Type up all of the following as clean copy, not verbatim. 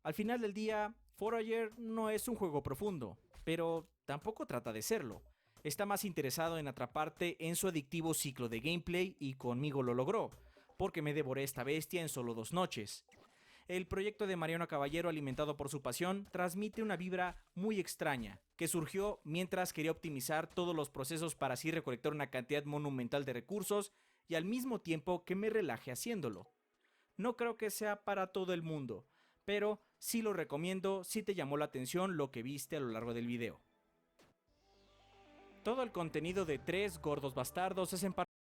Al final del día, Forager no es un juego profundo, pero tampoco trata de serlo. Está más interesado en atraparte en su adictivo ciclo de gameplay y conmigo lo logró, porque me devoré esta bestia en solo 2 noches. El proyecto de Mariano Caballero, alimentado por su pasión, transmite una vibra muy extraña, que surgió mientras quería optimizar todos los procesos para así recolectar una cantidad monumental de recursos y al mismo tiempo que me relaje haciéndolo. No creo que sea para todo el mundo, pero sí lo recomiendo si te llamó la atención lo que viste a lo largo del video. Todo el contenido de Tres Gordos Bastardos es en parte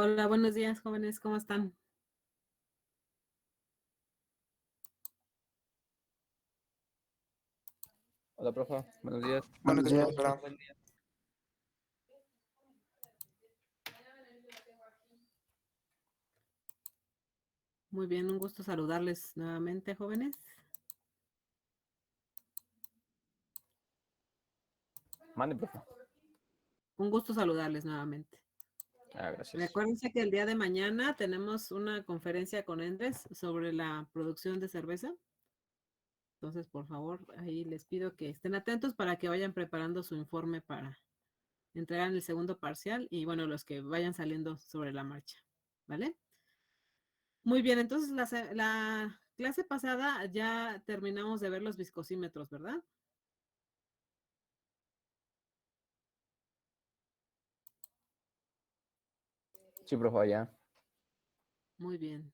Hola, buenos días, jóvenes, ¿cómo están? Hola, profe. Buenos días. Buenos días, hola. Muy bien, un gusto saludarles nuevamente, jóvenes. Mande, profe. Un gusto saludarles nuevamente. Gracias. Recuérdense que el día de mañana tenemos una conferencia con Endres sobre la producción de cerveza. Entonces, por favor, ahí les pido que estén atentos para que vayan preparando su informe para entregar en el segundo parcial y, bueno, los que vayan saliendo sobre la marcha, ¿vale? Muy bien, entonces la clase pasada ya terminamos de ver los viscosímetros, ¿verdad? Sí, profe, ya. Muy bien.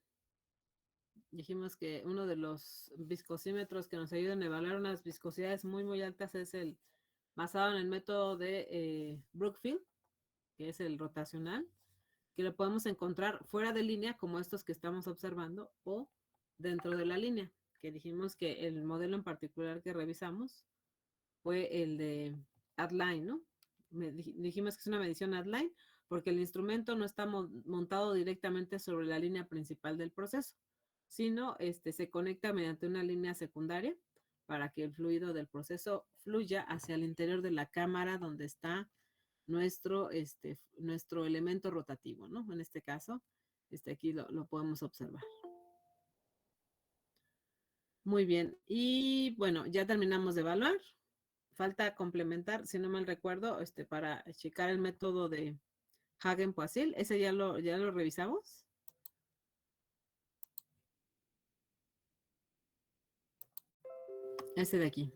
Dijimos que uno de los viscosímetros que nos ayudan a evaluar unas viscosidades muy, muy altas es el basado en el método de Brookfield, que es el rotacional, que lo podemos encontrar fuera de línea, como estos que estamos observando, o dentro de la línea, que dijimos que el modelo en particular que revisamos fue el de Addline, ¿no? Dijimos que es una medición Addline porque el instrumento no está montado directamente sobre la línea principal del proceso, sino se conecta mediante una línea secundaria para que el fluido del proceso fluya hacia el interior de la cámara donde está nuestro elemento rotativo, ¿no? En este caso, aquí lo podemos observar. Muy bien, y bueno, ya terminamos de evaluar. Falta complementar, si no mal recuerdo, para checar el método de Hagen-Poiseuille. ¿Ese ya lo revisamos? Ese de aquí.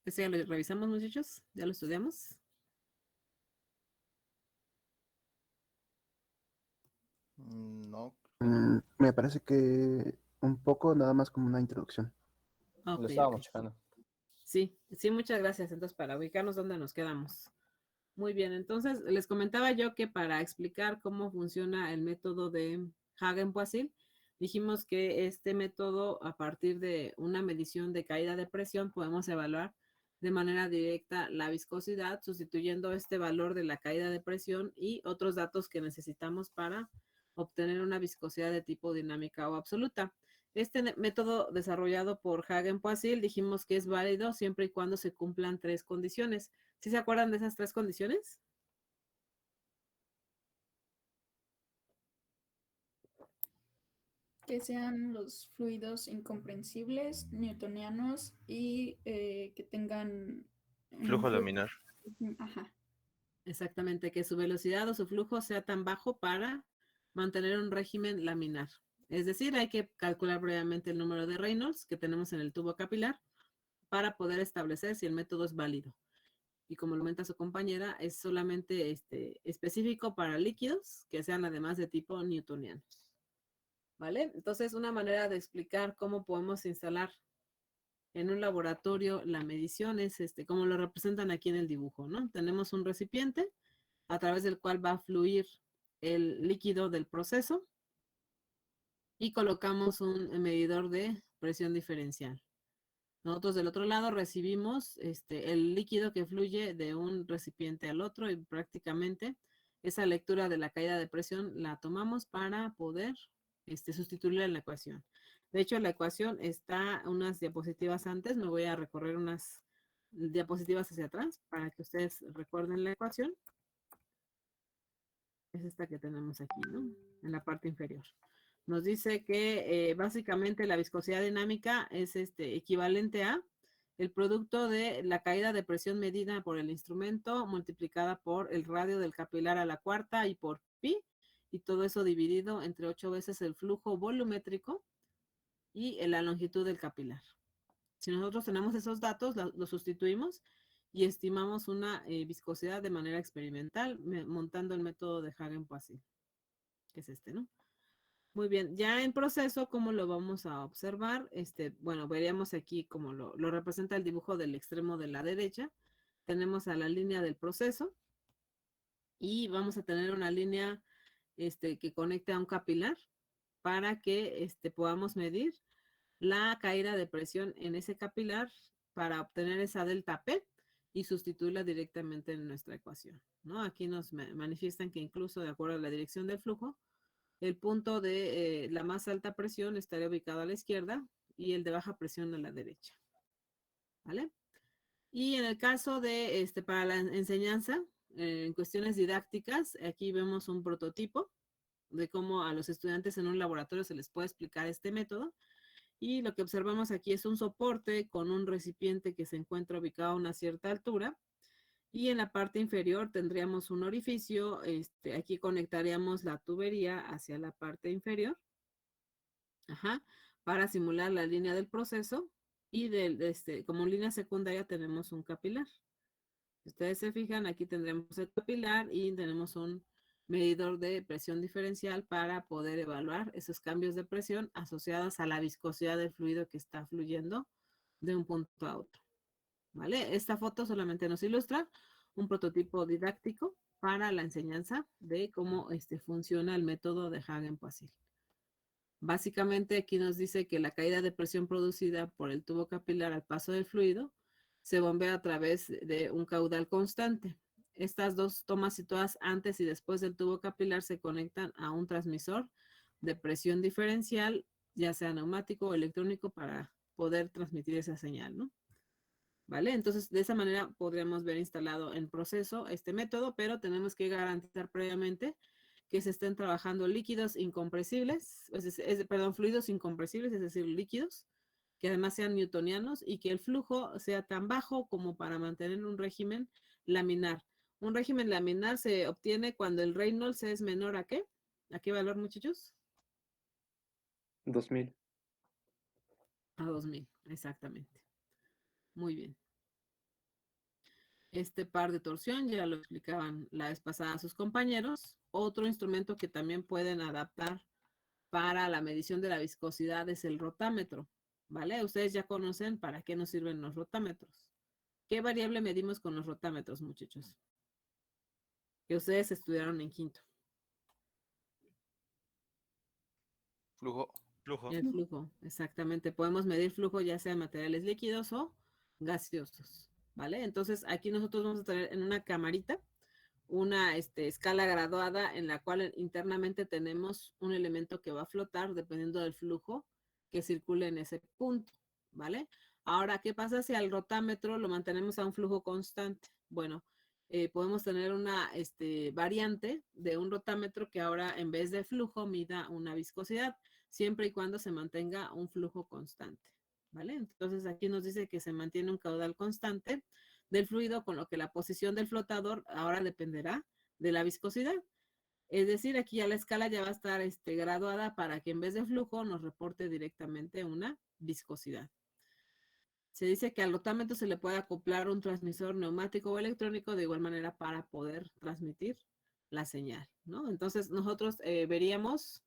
¿Ese ya lo revisamos, muchachos? ¿Ya lo estudiamos? No. Me parece que un poco nada más como una introducción. Ok, Lo estábamos ok. checando. Sí, muchas gracias. Entonces, para ubicarnos dónde nos quedamos. Muy bien, entonces les comentaba yo que para explicar cómo funciona el método de Hagen-Poiseuille, dijimos que este método, a partir de una medición de caída de presión, podemos evaluar de manera directa la viscosidad, sustituyendo este valor de la caída de presión y otros datos que necesitamos para obtener una viscosidad de tipo dinámica o absoluta. Este método desarrollado por Hagen-Poiseuille dijimos que es válido siempre y cuando se cumplan 3 condiciones. ¿Sí se acuerdan de esas 3 condiciones? Que sean los fluidos incomprensibles, newtonianos y que tengan Flujo laminar. Ajá. Exactamente, que su velocidad o su flujo sea tan bajo para mantener un régimen laminar. Es decir, hay que calcular previamente el número de Reynolds que tenemos en el tubo capilar para poder establecer si el método es válido. Y como lo comenta su compañera, es solamente específico para líquidos que sean además de tipo newtonianos. ¿Vale? Entonces, una manera de explicar cómo podemos instalar en un laboratorio la medición es como lo representan aquí en el dibujo, ¿no? Tenemos un recipiente a través del cual va a fluir el líquido del proceso y colocamos un medidor de presión diferencial. Nosotros del otro lado recibimos el líquido que fluye de un recipiente al otro y prácticamente esa lectura de la caída de presión la tomamos para poder sustituirla en la ecuación. De hecho, la ecuación está unas diapositivas antes. Me voy a recorrer unas diapositivas hacia atrás para que ustedes recuerden la ecuación. Es esta que tenemos aquí, ¿no? En la parte inferior. Nos dice que básicamente la viscosidad dinámica es equivalente a el producto de la caída de presión medida por el instrumento multiplicada por el radio del capilar a la cuarta y por pi, y todo eso dividido entre 8 veces el flujo volumétrico y la longitud del capilar. Si nosotros tenemos esos datos, los sustituimos y estimamos una viscosidad de manera experimental montando el método de Hagen-Poiseuille, que es ¿no? Muy bien, ya en proceso, ¿cómo lo vamos a observar? Bueno, veríamos aquí como lo representa el dibujo del extremo de la derecha. Tenemos a la línea del proceso y vamos a tener una línea que conecte a un capilar para que podamos medir la caída de presión en ese capilar para obtener esa delta P y sustituirla directamente en nuestra ecuación, ¿no? Aquí nos manifiestan que incluso de acuerdo a la dirección del flujo, el punto de la más alta presión estaría ubicado a la izquierda y el de baja presión a la derecha. ¿Vale? Y en el caso de, para la enseñanza, en cuestiones didácticas, aquí vemos un prototipo de cómo a los estudiantes en un laboratorio se les puede explicar este método. Y lo que observamos aquí es un soporte con un recipiente que se encuentra ubicado a una cierta altura. Y en la parte inferior tendríamos un orificio. Aquí conectaríamos la tubería hacia la parte inferior. Ajá, para simular la línea del proceso. Y como línea secundaria tenemos un capilar. Si ustedes se fijan, aquí tendremos el capilar y tenemos un medidor de presión diferencial para poder evaluar esos cambios de presión asociados a la viscosidad del fluido que está fluyendo de un punto a otro. ¿Vale? Esta foto solamente nos ilustra un prototipo didáctico para la enseñanza de cómo funciona el método de Hagen-Poiseuille. Básicamente aquí nos dice que la caída de presión producida por el tubo capilar al paso del fluido se bombea a través de un caudal constante. Estas dos tomas situadas antes y después del tubo capilar se conectan a un transmisor de presión diferencial, ya sea neumático o electrónico, para poder transmitir esa señal, ¿no? ¿Vale? Entonces, de esa manera podríamos ver instalado en proceso este método, pero tenemos que garantizar previamente que se estén trabajando líquidos incompresibles, fluidos incompresibles, es decir, líquidos, que además sean newtonianos y que el flujo sea tan bajo como para mantener un régimen laminar. Un régimen laminar se obtiene cuando el Reynolds es menor ¿a qué? ¿A qué valor, muchachos? 2000. A 2000, exactamente. Muy bien. Este par de torsión ya lo explicaban la vez pasada a sus compañeros. Otro instrumento que también pueden adaptar para la medición de la viscosidad es el rotámetro, ¿vale? Ustedes ya conocen para qué nos sirven los rotámetros. ¿Qué variable medimos con los rotámetros, muchachos? Que ustedes estudiaron en quinto. Flujo. Flujo. El flujo, exactamente. Podemos medir flujo ya sea de materiales líquidos o gaseosos, ¿vale? Entonces aquí nosotros vamos a tener en una camarita una escala graduada en la cual internamente tenemos un elemento que va a flotar dependiendo del flujo que circule en ese punto, ¿vale? Ahora, ¿qué pasa si al rotámetro lo mantenemos a un flujo constante? Bueno, podemos tener una variante de un rotámetro que ahora en vez de flujo mida una viscosidad, siempre y cuando se mantenga un flujo constante, ¿vale? Entonces aquí nos dice que se mantiene un caudal constante del fluido, con lo que la posición del flotador ahora dependerá de la viscosidad. Es decir, aquí ya la escala ya va a estar graduada para que en vez de flujo nos reporte directamente una viscosidad. Se dice que al rotámetro se le puede acoplar un transmisor neumático o electrónico de igual manera para poder transmitir la señal, ¿no? Entonces nosotros veríamos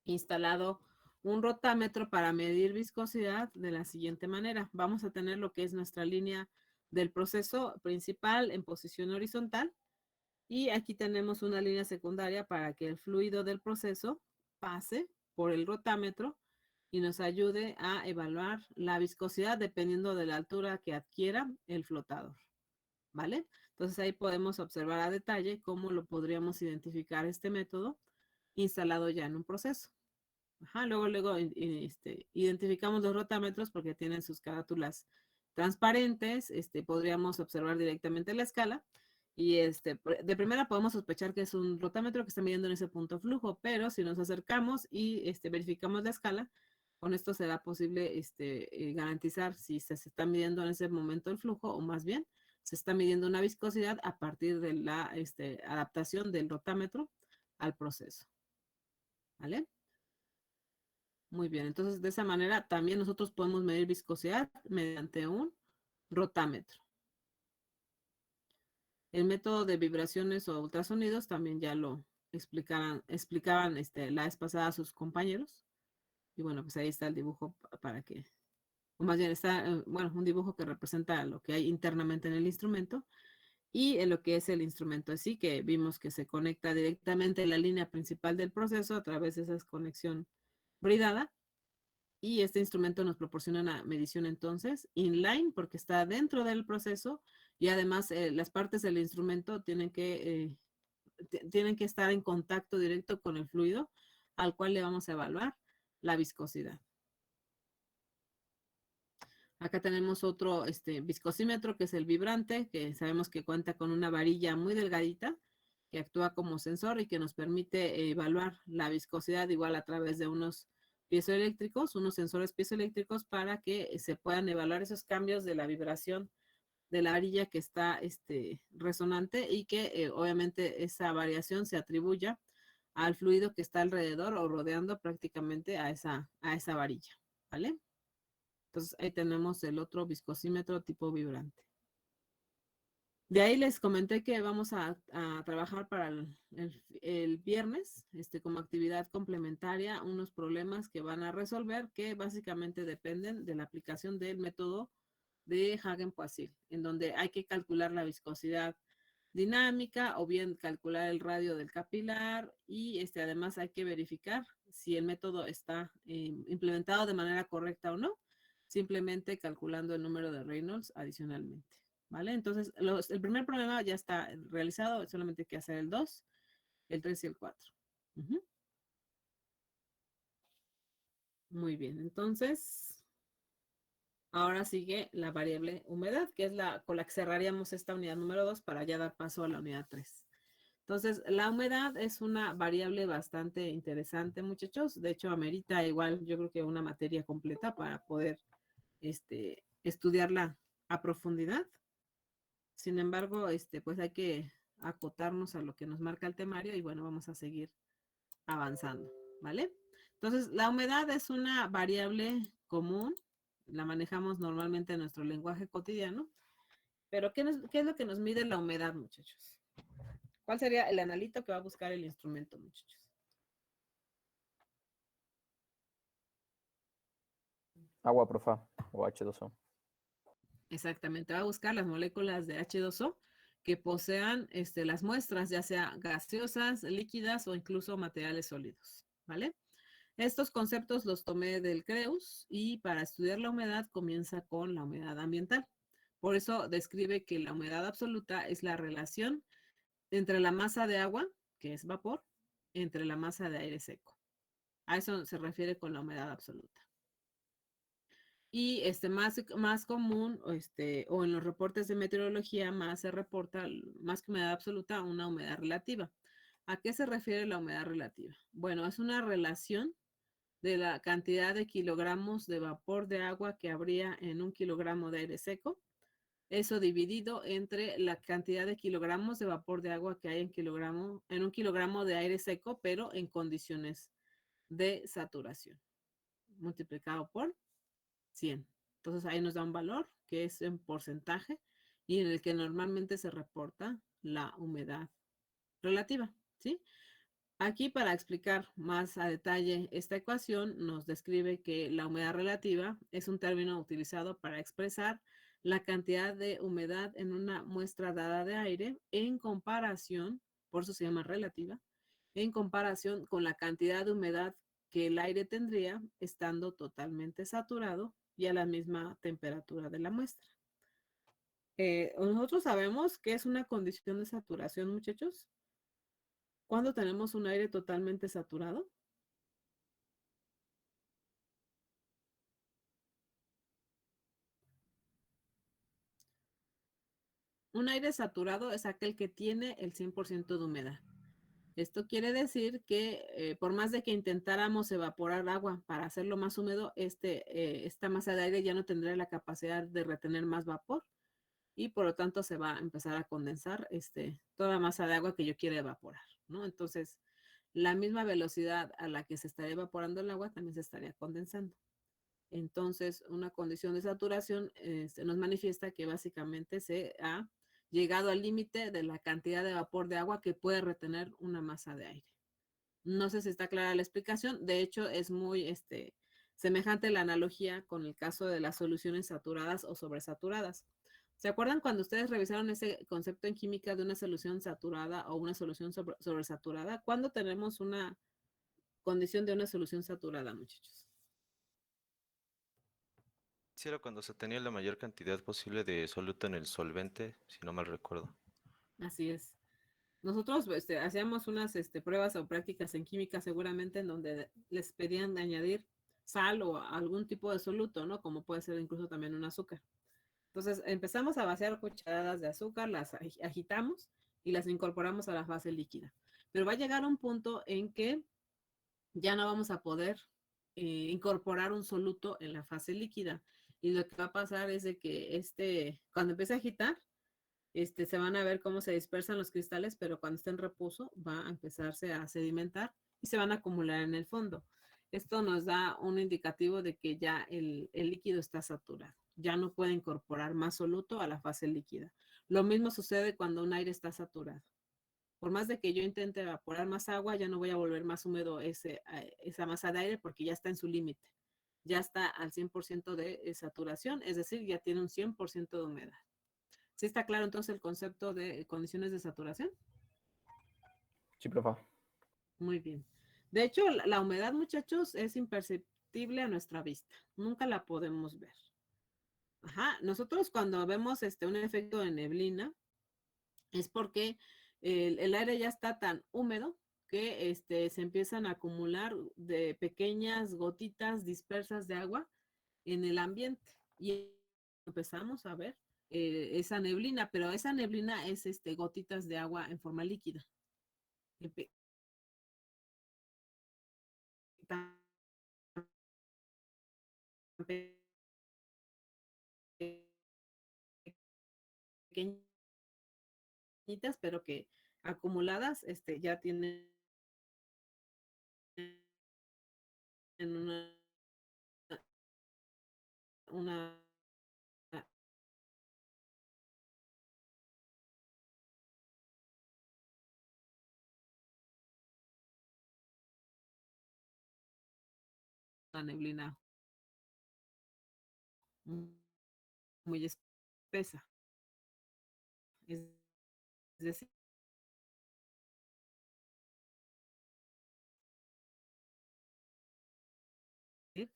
instalado un rotámetro para medir viscosidad de la siguiente manera. Vamos a tener lo que es nuestra línea del proceso principal en posición horizontal y aquí tenemos una línea secundaria para que el fluido del proceso pase por el rotámetro y nos ayude a evaluar la viscosidad dependiendo de la altura que adquiera el flotador, ¿vale? Entonces ahí podemos observar a detalle cómo lo podríamos identificar este método instalado ya en un proceso. Ajá, luego identificamos los rotámetros porque tienen sus carátulas transparentes, podríamos observar directamente la escala y de primera podemos sospechar que es un rotámetro que está midiendo en ese punto flujo, pero si nos acercamos y verificamos la escala, con esto será posible garantizar si se está midiendo en ese momento el flujo o más bien se está midiendo una viscosidad a partir de la adaptación del rotámetro al proceso. ¿Vale? Muy bien, entonces de esa manera también nosotros podemos medir viscosidad mediante un rotámetro. El método de vibraciones o ultrasonidos también ya lo explicaban la vez pasada a sus compañeros. Y bueno, pues ahí está el dibujo para que, o más bien está, bueno, un dibujo que representa lo que hay internamente en el instrumento y en lo que es el instrumento así, que vimos que se conecta directamente a la línea principal del proceso a través de esa conexión bridada. Y este instrumento nos proporciona una medición entonces inline porque está dentro del proceso y además las partes del instrumento tienen que tienen que estar en contacto directo con el fluido al cual le vamos a evaluar la viscosidad. Acá tenemos otro viscosímetro, que es el vibrante, que sabemos que cuenta con una varilla muy delgadita que actúa como sensor y que nos permite evaluar la viscosidad igual a través de unos piezoeléctricos, unos sensores piezoeléctricos, para que se puedan evaluar esos cambios de la vibración de la varilla que está resonante, y que obviamente esa variación se atribuya al fluido que está alrededor o rodeando prácticamente a esa varilla, ¿vale? Entonces ahí tenemos el otro viscosímetro tipo vibrante. De ahí les comenté que vamos a trabajar para el viernes, como actividad complementaria, unos problemas que van a resolver, que básicamente dependen de la aplicación del método de Hagen-Poiseuille, en donde hay que calcular la viscosidad dinámica o bien calcular el radio del capilar, y además hay que verificar si el método está implementado de manera correcta o no, simplemente calculando el número de Reynolds adicionalmente, ¿vale? Entonces, el primer problema ya está realizado, solamente hay que hacer el 2, el 3 y el 4. Muy bien, entonces, ahora sigue la variable humedad, que es con la que cerraríamos esta unidad número 2 para ya dar paso a la unidad 3. Entonces, la humedad es una variable bastante interesante, muchachos. De hecho, amerita igual, yo creo que una materia completa para poder estudiarla a profundidad. Sin embargo, pues hay que acotarnos a lo que nos marca el temario, y bueno, vamos a seguir avanzando, ¿vale? Entonces, la humedad es una variable común, la manejamos normalmente en nuestro lenguaje cotidiano, pero ¿qué es lo que nos mide la humedad, muchachos? ¿Cuál sería el analito que va a buscar el instrumento, muchachos? Agua, profa, o H2O. Exactamente, va a buscar las moléculas de H2O que posean las muestras, ya sea gaseosas, líquidas o incluso materiales sólidos, ¿vale? Estos conceptos los tomé del CREUS, y para estudiar la humedad comienza con la humedad ambiental. Por eso describe que la humedad absoluta es la relación entre la masa de agua, que es vapor, entre la masa de aire seco. A eso se refiere con la humedad absoluta. Y más común, o en los reportes de meteorología, más se reporta, más que humedad absoluta, una humedad relativa. ¿A qué se refiere la humedad relativa? Bueno, es una relación de la cantidad de kilogramos de vapor de agua que habría en un kilogramo de aire seco, eso dividido entre la cantidad de kilogramos de vapor de agua que hay en un kilogramo de aire seco, pero en condiciones de saturación, multiplicado por 100. Entonces ahí nos da un valor que es en porcentaje, y en el que normalmente se reporta la humedad relativa, ¿sí? Aquí, para explicar más a detalle esta ecuación, nos describe que la humedad relativa es un término utilizado para expresar la cantidad de humedad en una muestra dada de aire en comparación, por eso se llama relativa, en comparación con la cantidad de humedad que el aire tendría estando totalmente saturado y a la misma temperatura de la muestra. Nosotros sabemos que es una condición de saturación, muchachos. ¿Cuándo tenemos un aire totalmente saturado? Un aire saturado es aquel que tiene el 100% de humedad. Esto quiere decir que por más de que intentáramos evaporar agua para hacerlo más húmedo, esta masa de aire ya no tendría la capacidad de retener más vapor, y por lo tanto se va a empezar a condensar toda masa de agua que yo quiera evaporar, ¿no? Entonces, la misma velocidad a la que se estaría evaporando el agua también se estaría condensando. Entonces, una condición de saturación nos manifiesta que básicamente se ha llegado al límite de la cantidad de vapor de agua que puede retener una masa de aire. No sé si está clara la explicación. De hecho, es muy semejante la analogía con el caso de las soluciones saturadas o sobresaturadas. ¿Se acuerdan cuando ustedes revisaron ese concepto en química de una solución saturada o una solución sobresaturada? ¿Cuándo tenemos una condición de una solución saturada, muchachos? Sí, era cuando se tenía la mayor cantidad posible de soluto en el solvente, si no mal recuerdo. Así es. Nosotros hacíamos unas pruebas o prácticas en química seguramente en donde les pedían de añadir sal o algún tipo de soluto, ¿no? Como puede ser incluso también un azúcar. Entonces empezamos a vaciar cucharadas de azúcar, las agitamos y las incorporamos a la fase líquida. Pero va a llegar un punto en que ya no vamos a poder incorporar un soluto en la fase líquida. Y lo que va a pasar es de que cuando empiece a agitar, se van a ver cómo se dispersan los cristales, pero cuando esté en reposo va a empezarse a sedimentar y se van a acumular en el fondo. Esto nos da un indicativo de que ya el líquido está saturado. Ya no puede incorporar más soluto a la fase líquida. Lo mismo sucede cuando un aire está saturado. Por más de que yo intente evaporar más agua, ya no voy a volver más húmedo esa masa de aire porque ya está en su límite. Ya está al 100% de saturación, es decir, ya tiene un 100% de humedad. ¿Sí está claro entonces el concepto de condiciones de saturación? Sí, profa. Muy bien. De hecho, la humedad, muchachos, es imperceptible a nuestra vista. Nunca la podemos ver. Ajá. Nosotros cuando vemos un efecto de neblina, es porque el aire ya está tan húmedo que se empiezan a acumular de pequeñas gotitas dispersas de agua en el ambiente. Y empezamos a ver esa neblina, pero esa neblina es gotitas de agua en forma líquida. Pequeñitas, pero que acumuladas ya tienen una neblina muy espesa. Es decir,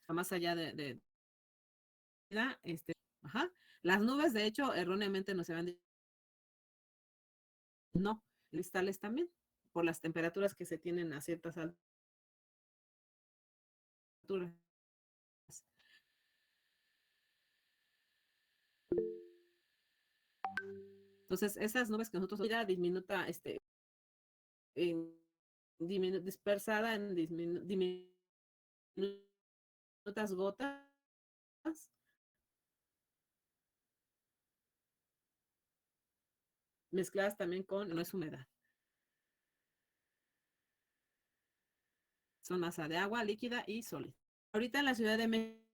más allá de ajá. Las nubes, de hecho, erróneamente no se van, no, cristales también, por las temperaturas que se tienen a ciertas alturas. Entonces, esas nubes que nosotros ya diminuta, dispersada en diminutas gotas, mezcladas también con, no es humedad, son masa de agua líquida y sólida. Ahorita en la Ciudad de México,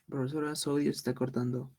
Profesora, su audio se está cortando.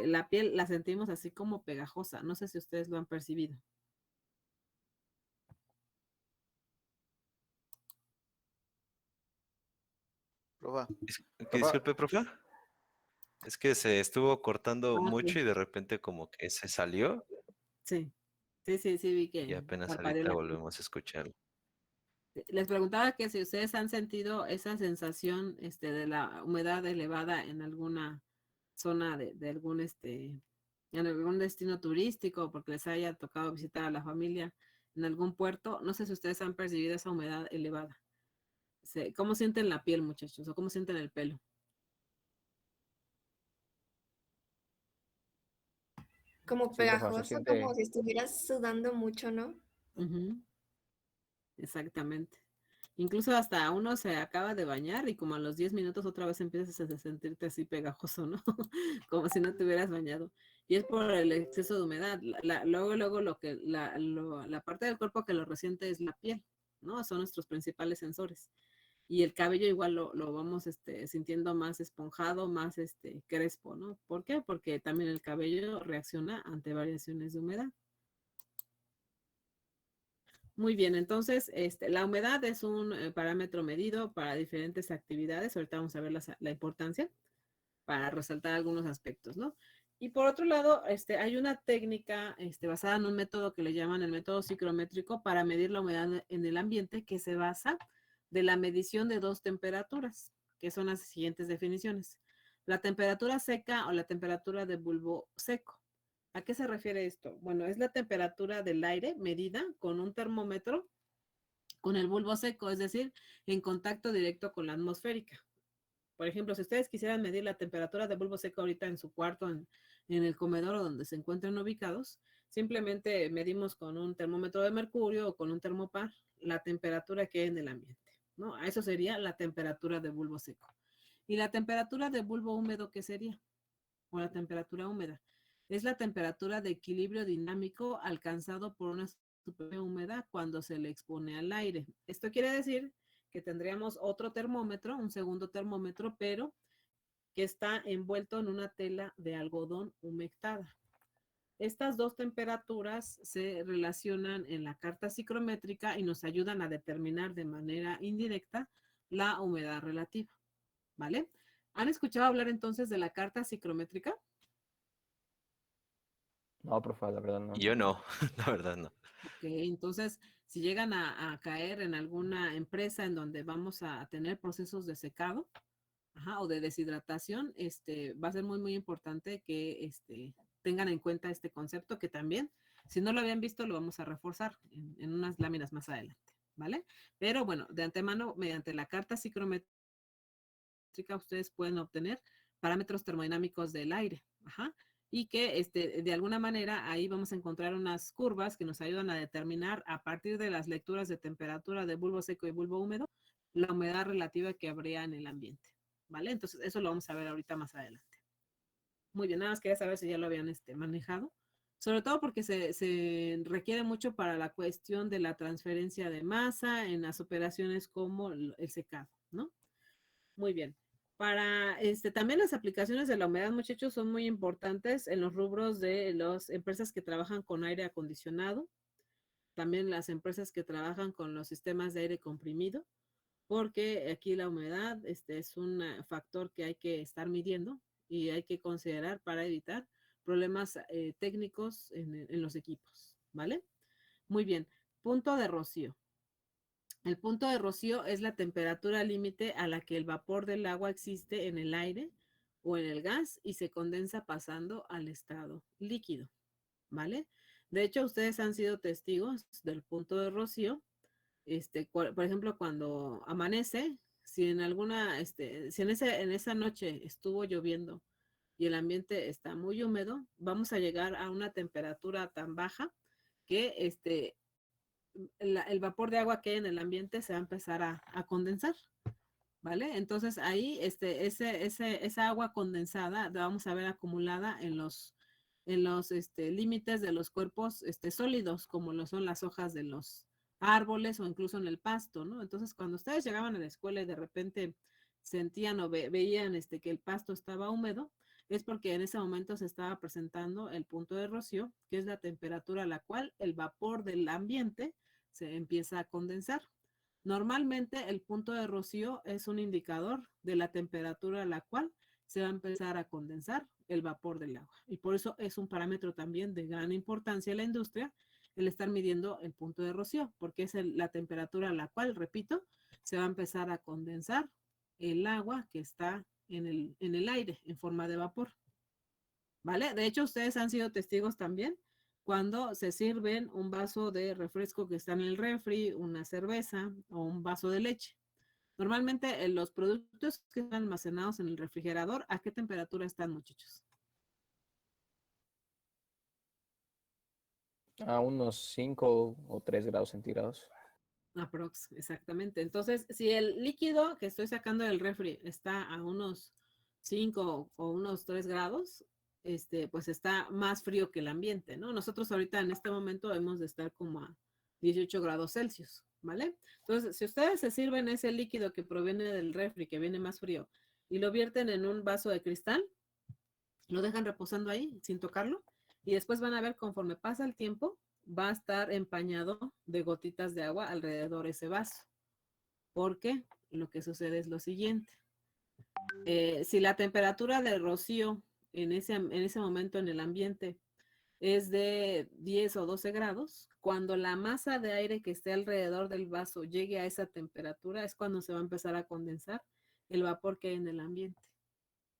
la piel la sentimos así como pegajosa. No sé si ustedes lo han percibido. Profa. Que disculpe, profe. Es que se estuvo cortando Ah, mucho sí, y de repente como que se salió sí, sí, vi y que apenas parpadeó ahorita la piel. volvemos a escucharlo. Les preguntaba que si ustedes han sentido esa sensación de la humedad elevada en alguna zona de algún en algún destino turístico, porque les haya tocado visitar a la familia en algún puerto. No sé si ustedes han percibido esa humedad elevada. ¿Cómo sienten la piel, muchachos? ¿O cómo sienten el pelo? Como Sí, profe, se pegajoso, como siente. si estuvieras sudando mucho, ¿no? Ujú, exactamente. Incluso hasta uno se acaba de bañar y como a los 10 minutos otra vez empiezas a sentirte así pegajoso, ¿no? Como si no te hubieras bañado. Y es por el exceso de humedad. Luego la parte del cuerpo que lo resiente es la piel, ¿no? Son nuestros principales sensores. Y el cabello igual lo vamos sintiendo más esponjado, más crespo, ¿no? ¿Por qué? Porque también el cabello reacciona ante variaciones de humedad. Muy bien, entonces la humedad es un parámetro medido para diferentes actividades. Ahorita vamos a ver la importancia para resaltar algunos aspectos, ¿no? Y por otro lado, hay una técnica basada en un método que le llaman el método psicométrico para medir la humedad en el ambiente, que se basa de la medición de dos temperaturas, que son las siguientes definiciones. La temperatura seca o la temperatura de bulbo seco. ¿A qué se refiere esto? Bueno, es la temperatura del aire medida con un termómetro con el bulbo seco, es decir, en contacto directo con la atmosférica. Por ejemplo, si ustedes quisieran medir la temperatura de bulbo seco ahorita en su cuarto, en el comedor o donde se encuentren ubicados, simplemente medimos con un termómetro de mercurio o con un termopar la temperatura que hay en el ambiente, ¿no? Eso sería la temperatura de bulbo seco. ¿Y la temperatura de bulbo húmedo qué sería? O la temperatura húmeda. Es la temperatura de equilibrio dinámico alcanzado por una superficie húmeda cuando se le expone al aire. Esto quiere decir que tendríamos otro termómetro, un segundo termómetro, pero que está envuelto en una tela de algodón humectada. Estas dos temperaturas se relacionan en la carta psicométrica y nos ayudan a determinar de manera indirecta la humedad relativa, ¿vale? ¿Han escuchado hablar entonces de la carta psicométrica? No, profe, la verdad no. Yo no, la verdad no. Ok, entonces, si llegan a caer en alguna empresa en donde vamos a tener procesos de secado, o de deshidratación, va a ser muy importante que tengan en cuenta este concepto que también, si no lo habían visto, lo vamos a reforzar en unas láminas más adelante, ¿vale? Pero bueno, de antemano, mediante la carta psicométrica, ustedes pueden obtener parámetros termodinámicos del aire, y que de alguna manera ahí vamos a encontrar unas curvas que nos ayudan a determinar a partir de las lecturas de temperatura de bulbo seco y bulbo húmedo la humedad relativa que habría en el ambiente, ¿vale? Entonces eso lo vamos a ver ahorita más adelante. Muy bien, nada más quería saber si ya lo habían manejado, sobre todo porque se requiere mucho para la cuestión de la transferencia de masa en las operaciones como el secado, ¿no? Muy bien. Para también las aplicaciones de la humedad, muchachos, son muy importantes en los rubros de las empresas que trabajan con aire acondicionado, también las empresas que trabajan con los sistemas de aire comprimido, porque aquí la humedad es un factor que hay que estar midiendo y hay que considerar para evitar problemas técnicos en los equipos, ¿vale? Muy bien. Punto de rocío. El punto de rocío es la temperatura límite a la que el vapor del agua existe en el aire o en el gas y se condensa pasando al estado líquido, ¿vale? De hecho, ustedes han sido testigos del punto de rocío. Por ejemplo, cuando amanece, si en alguna, si en esa noche estuvo lloviendo y el ambiente está muy húmedo, vamos a llegar a una temperatura tan baja que el vapor de agua que hay en el ambiente se va a empezar a condensar, ¿vale? Entonces ahí esa agua condensada la vamos a ver acumulada en los límites de los cuerpos sólidos, como lo son las hojas de los árboles o incluso en el pasto, ¿no? Entonces cuando ustedes llegaban a la escuela y de repente sentían o veían que el pasto estaba húmedo, es porque en ese momento se estaba presentando el punto de rocío, que es la temperatura a la cual el vapor del ambiente se empieza a condensar. Normalmente el punto de rocío es un indicador de la temperatura a la cual se va a empezar a condensar el vapor del agua. Y por eso es un parámetro también de gran importancia en la industria el estar midiendo el punto de rocío, porque es la temperatura a la cual, repito, se va a empezar a condensar el agua que está en el aire en forma de vapor. ¿Vale? De hecho, ustedes han sido testigos también cuando se sirven un vaso de refresco que está en el refri, una cerveza o un vaso de leche. Normalmente los productos que están almacenados en el refrigerador, ¿a qué temperatura están, muchachos? A unos 5 o 3 grados centígrados. Aprox, exactamente. Entonces, si el líquido que estoy sacando del refri está a unos 5 o unos 3 grados, pues está más frío que el ambiente, ¿no? Nosotros ahorita en este momento debemos de estar como a 18 grados Celsius, ¿vale? Entonces, si ustedes se sirven ese líquido que proviene del refri, que viene más frío, y lo vierten en un vaso de cristal, lo dejan reposando ahí sin tocarlo, y después van a ver conforme pasa el tiempo, va a estar empañado de gotitas de agua alrededor de ese vaso. Porque lo que sucede es lo siguiente. Si la temperatura de rocío en ese momento en el ambiente es de 10 o 12 grados, cuando la masa de aire que esté alrededor del vaso llegue a esa temperatura, es cuando se va a empezar a condensar el vapor que hay en el ambiente.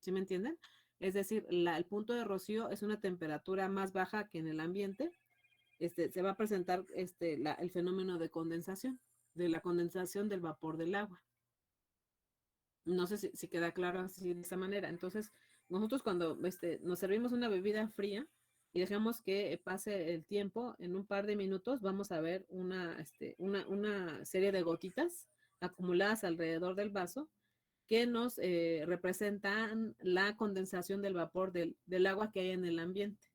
¿Sí me entienden? Es decir, el punto de rocío es una temperatura más baja que en el ambiente. Se va a presentar el fenómeno de condensación, de la condensación del vapor del agua. No sé si queda claro así de esa manera. Entonces, nosotros cuando nos servimos una bebida fría y dejamos que pase el tiempo, en un par de minutos vamos a ver una serie de gotitas acumuladas alrededor del vaso que nos representan la condensación del vapor del agua que hay en el ambiente.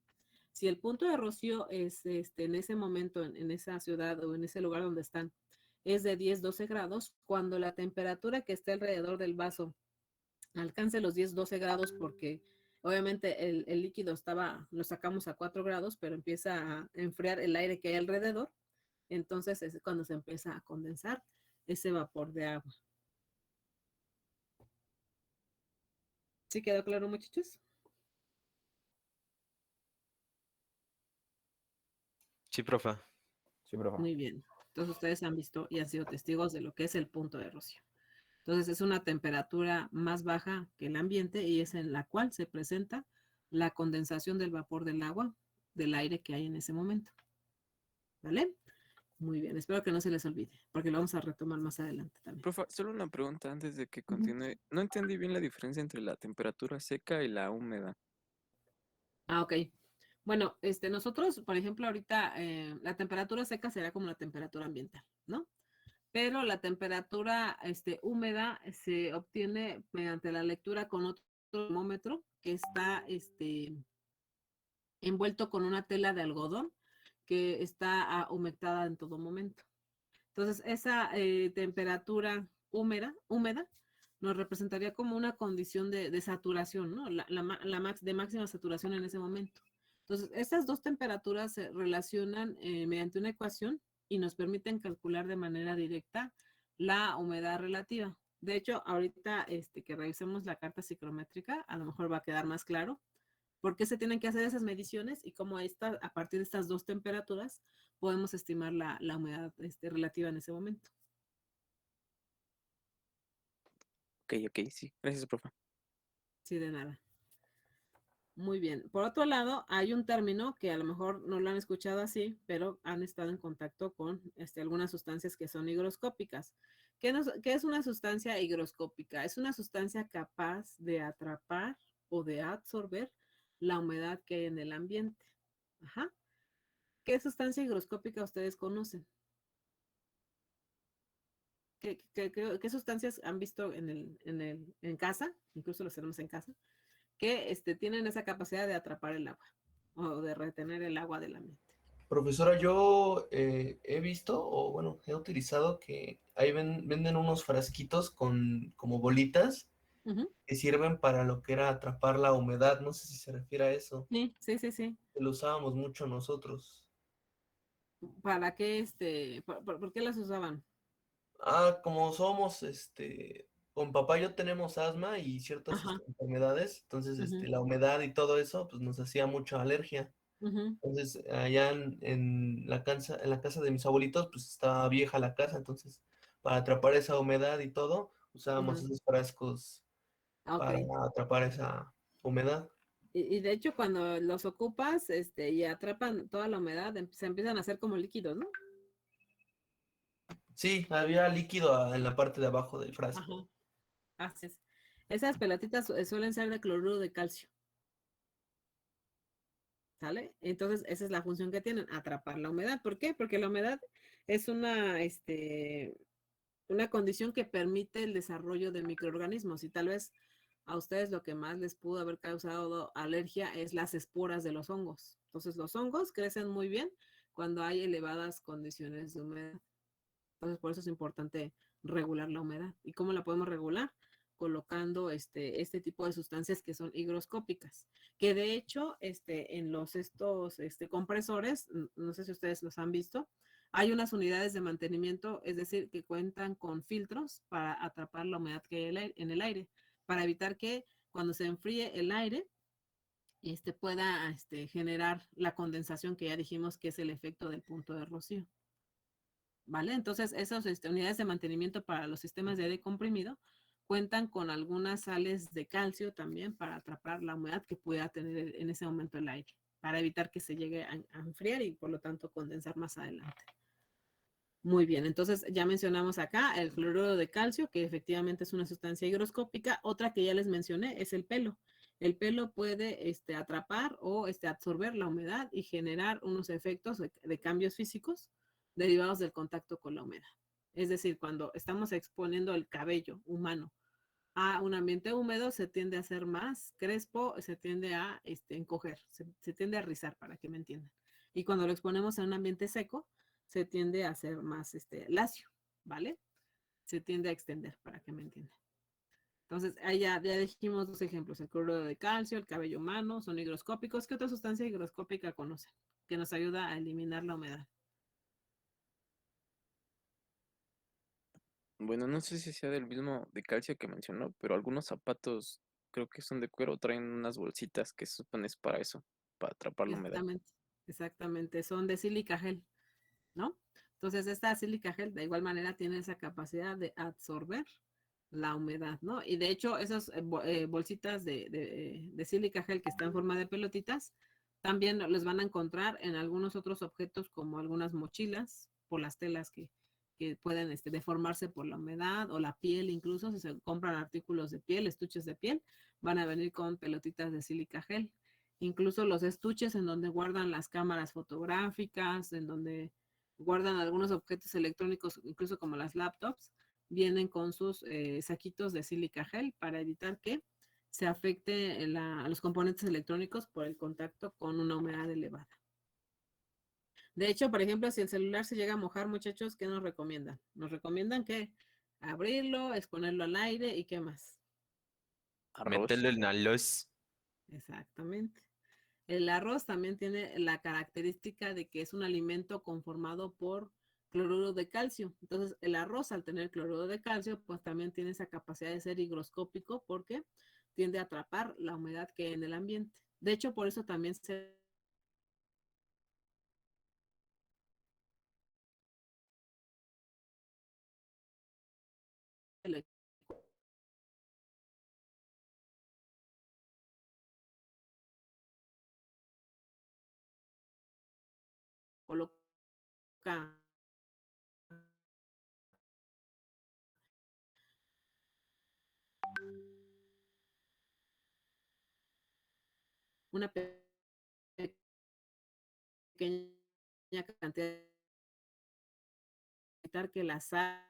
Si el punto de rocío es en ese momento, en esa ciudad o en ese lugar donde están, es de 10, 12 grados, cuando la temperatura que esté alrededor del vaso alcance los 10, 12 grados, porque obviamente el líquido lo sacamos a 4 grados, pero empieza a enfriar el aire que hay alrededor, entonces es cuando se empieza a condensar ese vapor de agua. ¿Sí quedó claro, muchachos? Sí, profe. Sí, profe. Muy bien. Entonces ustedes han visto y han sido testigos de lo que es el punto de rocío. Entonces es una temperatura más baja que el ambiente y es en la cual se presenta la condensación del vapor del agua, del aire que hay en ese momento. ¿Vale? Muy bien, espero que no se les olvide, porque lo vamos a retomar más adelante también. Profe, solo una pregunta antes de que continúe. No entendí bien la diferencia entre la temperatura seca y la húmeda. Ok. Bueno, nosotros, por ejemplo, ahorita la temperatura seca será como la temperatura ambiental, ¿no? Pero la temperatura húmeda se obtiene mediante la lectura con otro termómetro que está envuelto con una tela de algodón que está humectada en todo momento. Entonces, esa temperatura húmeda nos representaría como una condición de saturación, ¿no? De máxima saturación en ese momento. Entonces, estas dos temperaturas se relacionan mediante una ecuación y nos permiten calcular de manera directa la humedad relativa. De hecho, ahorita que revisemos la carta psicométrica, a lo mejor va a quedar más claro por qué se tienen que hacer esas mediciones y cómo a partir de estas dos temperaturas podemos estimar la humedad relativa en ese momento. Ok, sí. Gracias, profe. Sí, de nada. Muy bien. Por otro lado, hay un término que a lo mejor no lo han escuchado así, pero han estado en contacto con algunas sustancias que son higroscópicas. ¿Qué es una sustancia higroscópica? Es una sustancia capaz de atrapar o de absorber la humedad que hay en el ambiente. Ajá. ¿Qué sustancia higroscópica ustedes conocen? ¿Qué sustancias han visto en casa? Incluso los tenemos en casa, que tienen esa capacidad de atrapar el agua o de retener el agua del ambiente. Profesora, yo he visto, o bueno, he utilizado que ahí venden unos frasquitos con como bolitas Ujú. que sirven para lo que era atrapar la humedad. No sé si se refiere a eso. Sí, sí, sí, sí. Que lo usábamos mucho nosotros. ¿Para qué, por qué las usaban? Como somos, con papá y yo tenemos asma y ciertas Ajá. enfermedades, entonces, Ujú, la humedad y todo eso, pues nos hacía mucha alergia. ujú, Entonces, allá en la casa de mis abuelitos, pues estaba vieja la casa, entonces, para atrapar esa humedad y todo, usábamos ujú. esos frascos Ok. para atrapar esa humedad. Y de hecho, cuando los ocupas, y atrapan toda la humedad, se empiezan a hacer como líquidos, ¿no? Sí, había líquido en la parte de abajo del Ajá. frasco. Así es. Esas pelotitas suelen ser de cloruro de calcio, ¿sale? Entonces, esa es la función que tienen, atrapar la humedad. ¿Por qué? Porque la humedad es una condición que permite el desarrollo de microorganismos y tal vez a ustedes lo que más les pudo haber causado alergia es las esporas de los hongos. Entonces, los hongos crecen muy bien cuando hay elevadas condiciones de humedad. Entonces, por eso es importante regular la humedad. ¿Y cómo la podemos regular? Colocando este tipo de sustancias que son higroscópicas, que de hecho en estos compresores, no sé si ustedes los han visto, hay unas unidades de mantenimiento, es decir, que cuentan con filtros para atrapar la humedad que hay en el aire, para evitar que cuando se enfríe el aire, pueda generar la condensación que ya dijimos que es el efecto del punto de rocío. ¿Vale? Entonces, esas unidades de mantenimiento para los sistemas de aire comprimido cuentan con algunas sales de calcio también para atrapar la humedad que pueda tener en ese momento el aire, para evitar que se llegue a enfriar y por lo tanto condensar más adelante. Muy bien, entonces ya mencionamos acá el fluoruro de calcio, que efectivamente es una sustancia higroscópica. Otra que ya les mencioné es el pelo. El pelo puede atrapar o absorber la humedad y generar unos efectos de cambios físicos derivados del contacto con la humedad. Es decir, cuando estamos exponiendo el cabello humano a un ambiente húmedo, se tiende a ser más crespo, se tiende a encoger, se tiende a rizar, para que me entiendan. Y cuando lo exponemos a un ambiente seco, se tiende a ser más lacio, ¿vale? Se tiende a extender, para que me entiendan. Entonces, ahí ya dijimos dos ejemplos, el cloruro de calcio, el cabello humano, son higroscópicos. ¿Qué otra sustancia higroscópica conocen? Que nos ayuda a eliminar la humedad. Bueno, no sé si sea del mismo de calcio que mencionó, pero algunos zapatos creo que son de cuero, traen unas bolsitas que se supone es para eso, para atrapar la humedad. Exactamente, exactamente, son de sílica gel, ¿no? Entonces, esta sílica gel de igual manera tiene esa capacidad de absorber la humedad, ¿no? Y de hecho, esas bolsitas de sílica gel que están en forma de pelotitas, también les van a encontrar en algunos otros objetos como algunas mochilas, por las telas que pueden deformarse por la humedad o la piel, incluso si se compran artículos de piel, estuches de piel, van a venir con pelotitas de sílica gel. Incluso los estuches en donde guardan las cámaras fotográficas, en donde guardan algunos objetos electrónicos, incluso como las laptops, vienen con sus saquitos de sílica gel para evitar que se afecte a los componentes electrónicos por el contacto con una humedad elevada. De hecho, por ejemplo, si el celular se llega a mojar, muchachos, ¿qué nos recomiendan? Nos recomiendan que abrirlo, exponerlo al aire y qué más. Arroz. Mételo en la luz. Exactamente. El arroz también tiene la característica de que es un alimento conformado por cloruro de calcio. Entonces, el arroz, al tener cloruro de calcio, pues también tiene esa capacidad de ser higroscópico porque tiende a atrapar la humedad que hay en el ambiente. De hecho, por eso también se le coloca una pequeña cantidad que la sal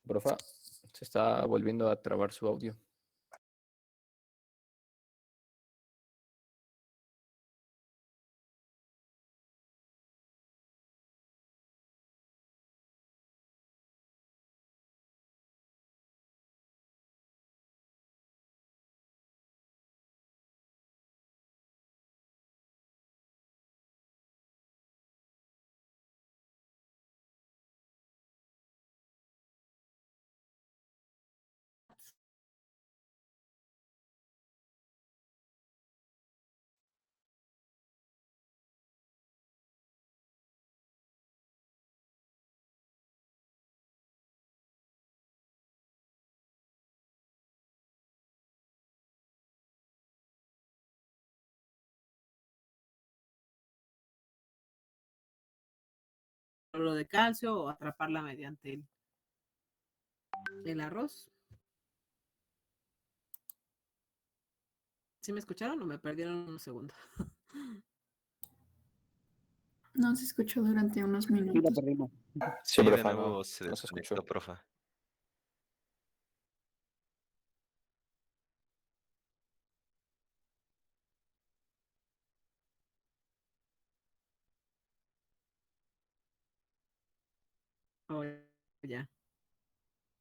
Profa, se está volviendo a trabar su audio. cloruro de calcio o atraparla mediante el arroz. ¿Sí me escucharon o me perdieron un segundo? No se escuchó durante unos Sí, la minutos. perdimos. Sí, de profa, nuevo no se se desconectó, escuchó. profa. Oh, ya.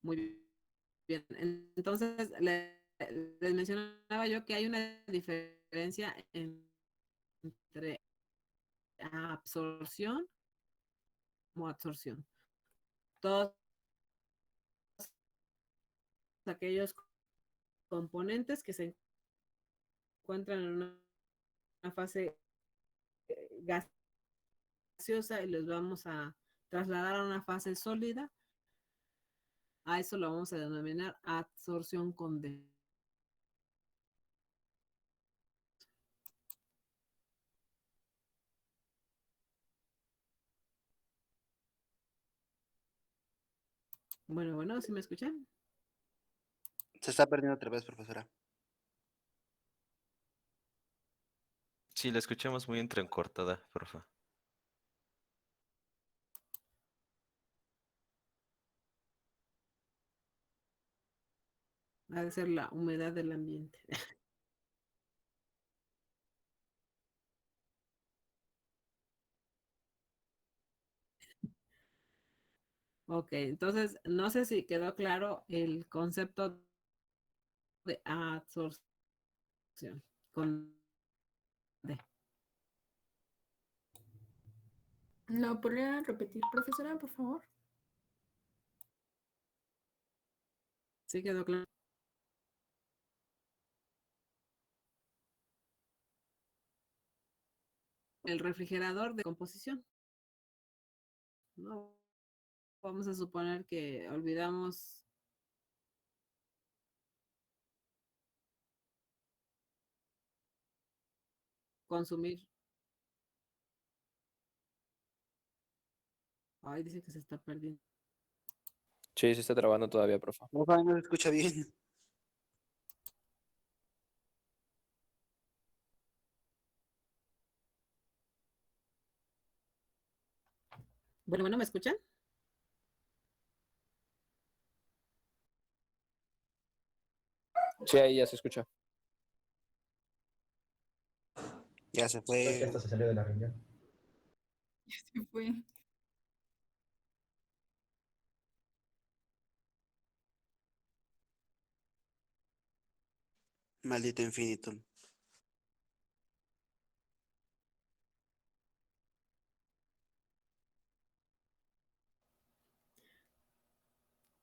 Muy bien. Entonces, les mencionaba yo que hay una diferencia entre absorción o absorción. Todos aquellos componentes que se encuentran en una fase gaseosa y los vamos a trasladar a una fase sólida, a eso lo vamos a denominar absorción con D. Bueno, ¿sí me escuchan? Se está perdiendo otra vez, profesora. Sí, la escuchamos muy entrecortada, profa. Ha de ser la humedad del ambiente. Ok, entonces no sé si quedó claro el concepto de absorción con D. ¿Lo podría repetir, profesora, por favor? ¿Sí quedó claro? El refrigerador de composición. No, vamos a suponer que olvidamos consumir. Ay, dice que se está perdiendo. Sí, se está trabando todavía, profa. Profa, no se escucha bien. Bueno, ¿me escuchan? Sí, ahí ya se escucha. Ya se Creo que fue. hasta se salió de la reunión. Se fue. Maldito infinitum.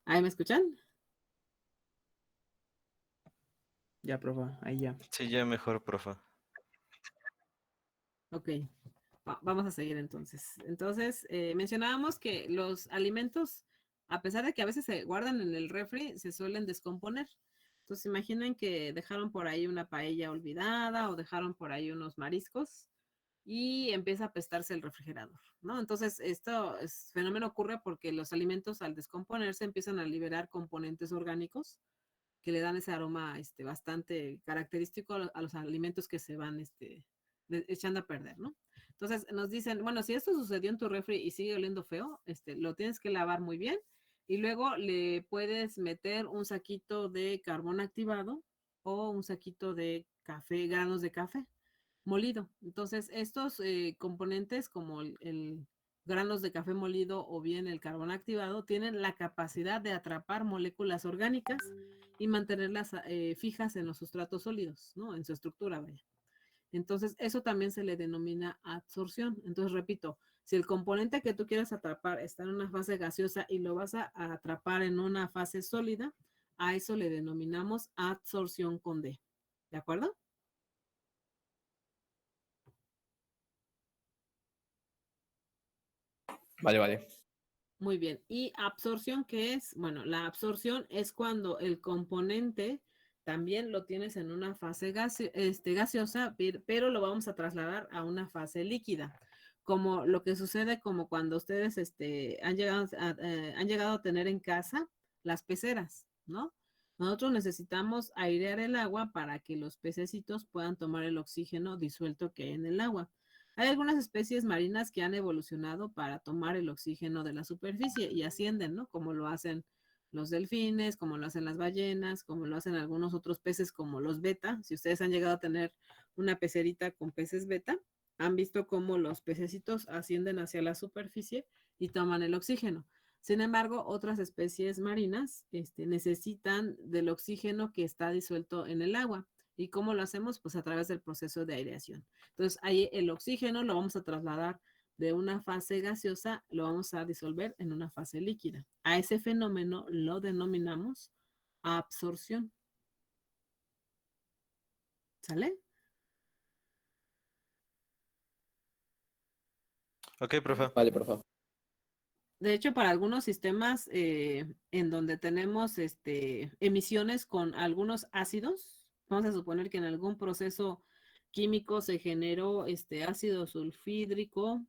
¿Ahí me escuchan? Ya, profa, ahí ya. Sí, ya mejor, profa. Ok, vamos a seguir entonces. Entonces, mencionábamos que los alimentos, a pesar de que a veces se guardan en el refri, se suelen descomponer. Entonces, imaginen que dejaron por ahí una paella olvidada o dejaron por ahí unos mariscos y empieza a apestarse el refrigerador, ¿no? Entonces, fenómeno ocurre porque los alimentos al descomponerse empiezan a liberar componentes orgánicos que le dan ese aroma bastante característico a los alimentos que se van echando a perder, ¿no? Entonces nos dicen, bueno, si esto sucedió en tu refri y sigue oliendo feo, lo tienes que lavar muy bien y luego le puedes meter un saquito de carbón activado o un saquito de café, granos de café molido. Entonces, estos componentes como el granos de café molido o bien el carbón activado tienen la capacidad de atrapar moléculas orgánicas y mantenerlas fijas en los sustratos sólidos, ¿no? En su estructura, vaya. Entonces, eso también se le denomina absorción. Entonces, repito, si el componente que tú quieres atrapar está en una fase gaseosa y lo vas a atrapar en una fase sólida, a eso le denominamos absorción con D. ¿De acuerdo? Vale. Muy bien. ¿Y absorción qué es? Bueno, la absorción es cuando el componente también lo tienes en una fase gaseosa, pero lo vamos a trasladar a una fase líquida. como lo que sucede como cuando ustedes han llegado a tener en casa las peceras, ¿no? Nosotros necesitamos airear el agua para que los pececitos puedan tomar el oxígeno disuelto que hay en el agua. Hay algunas especies marinas que han evolucionado para tomar el oxígeno de la superficie y ascienden, ¿no? Como lo hacen los delfines, como lo hacen las ballenas, como lo hacen algunos otros peces como los beta. Si ustedes han llegado a tener una pecerita con peces beta, han visto cómo los pececitos ascienden hacia la superficie y toman el oxígeno. Sin embargo, otras especies marinas necesitan del oxígeno que está disuelto en el agua. ¿Y cómo lo hacemos? Pues a través del proceso de aireación. Entonces, ahí el oxígeno lo vamos a trasladar de una fase gaseosa, lo vamos a disolver en una fase líquida. A ese fenómeno lo denominamos absorción. ¿Sale? Ok, profe. Vale, profe. De hecho, para algunos sistemas en donde tenemos emisiones con algunos ácidos, vamos a suponer que en algún proceso químico se generó ácido sulfídrico.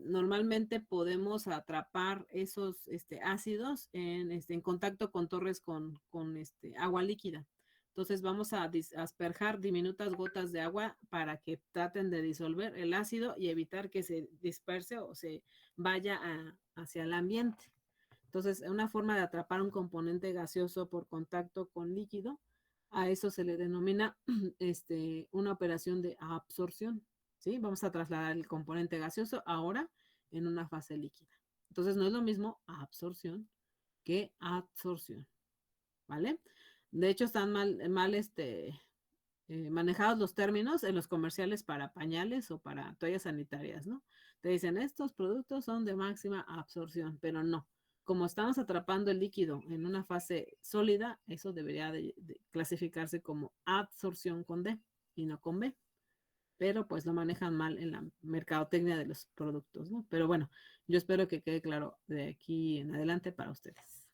Normalmente podemos atrapar esos ácidos en contacto con torres con agua líquida. Entonces vamos a asperjar diminutas gotas de agua para que traten de disolver el ácido y evitar que se disperse o se vaya hacia el ambiente. Entonces, una forma de atrapar un componente gaseoso por contacto con líquido, a eso se le denomina una operación de absorción. ¿Sí? Vamos a trasladar el componente gaseoso ahora en una fase líquida. Entonces no es lo mismo absorción que absorción, ¿vale? De hecho están mal manejados los términos en los comerciales para pañales o para toallas sanitarias, ¿no? Te dicen, estos productos son de máxima absorción, pero no. Como estamos atrapando el líquido en una fase sólida, eso debería de clasificarse como absorción con D y no con B. Pero pues lo manejan mal en la mercadotecnia de los productos, ¿no? Pero bueno, yo espero que quede claro de aquí en adelante para ustedes.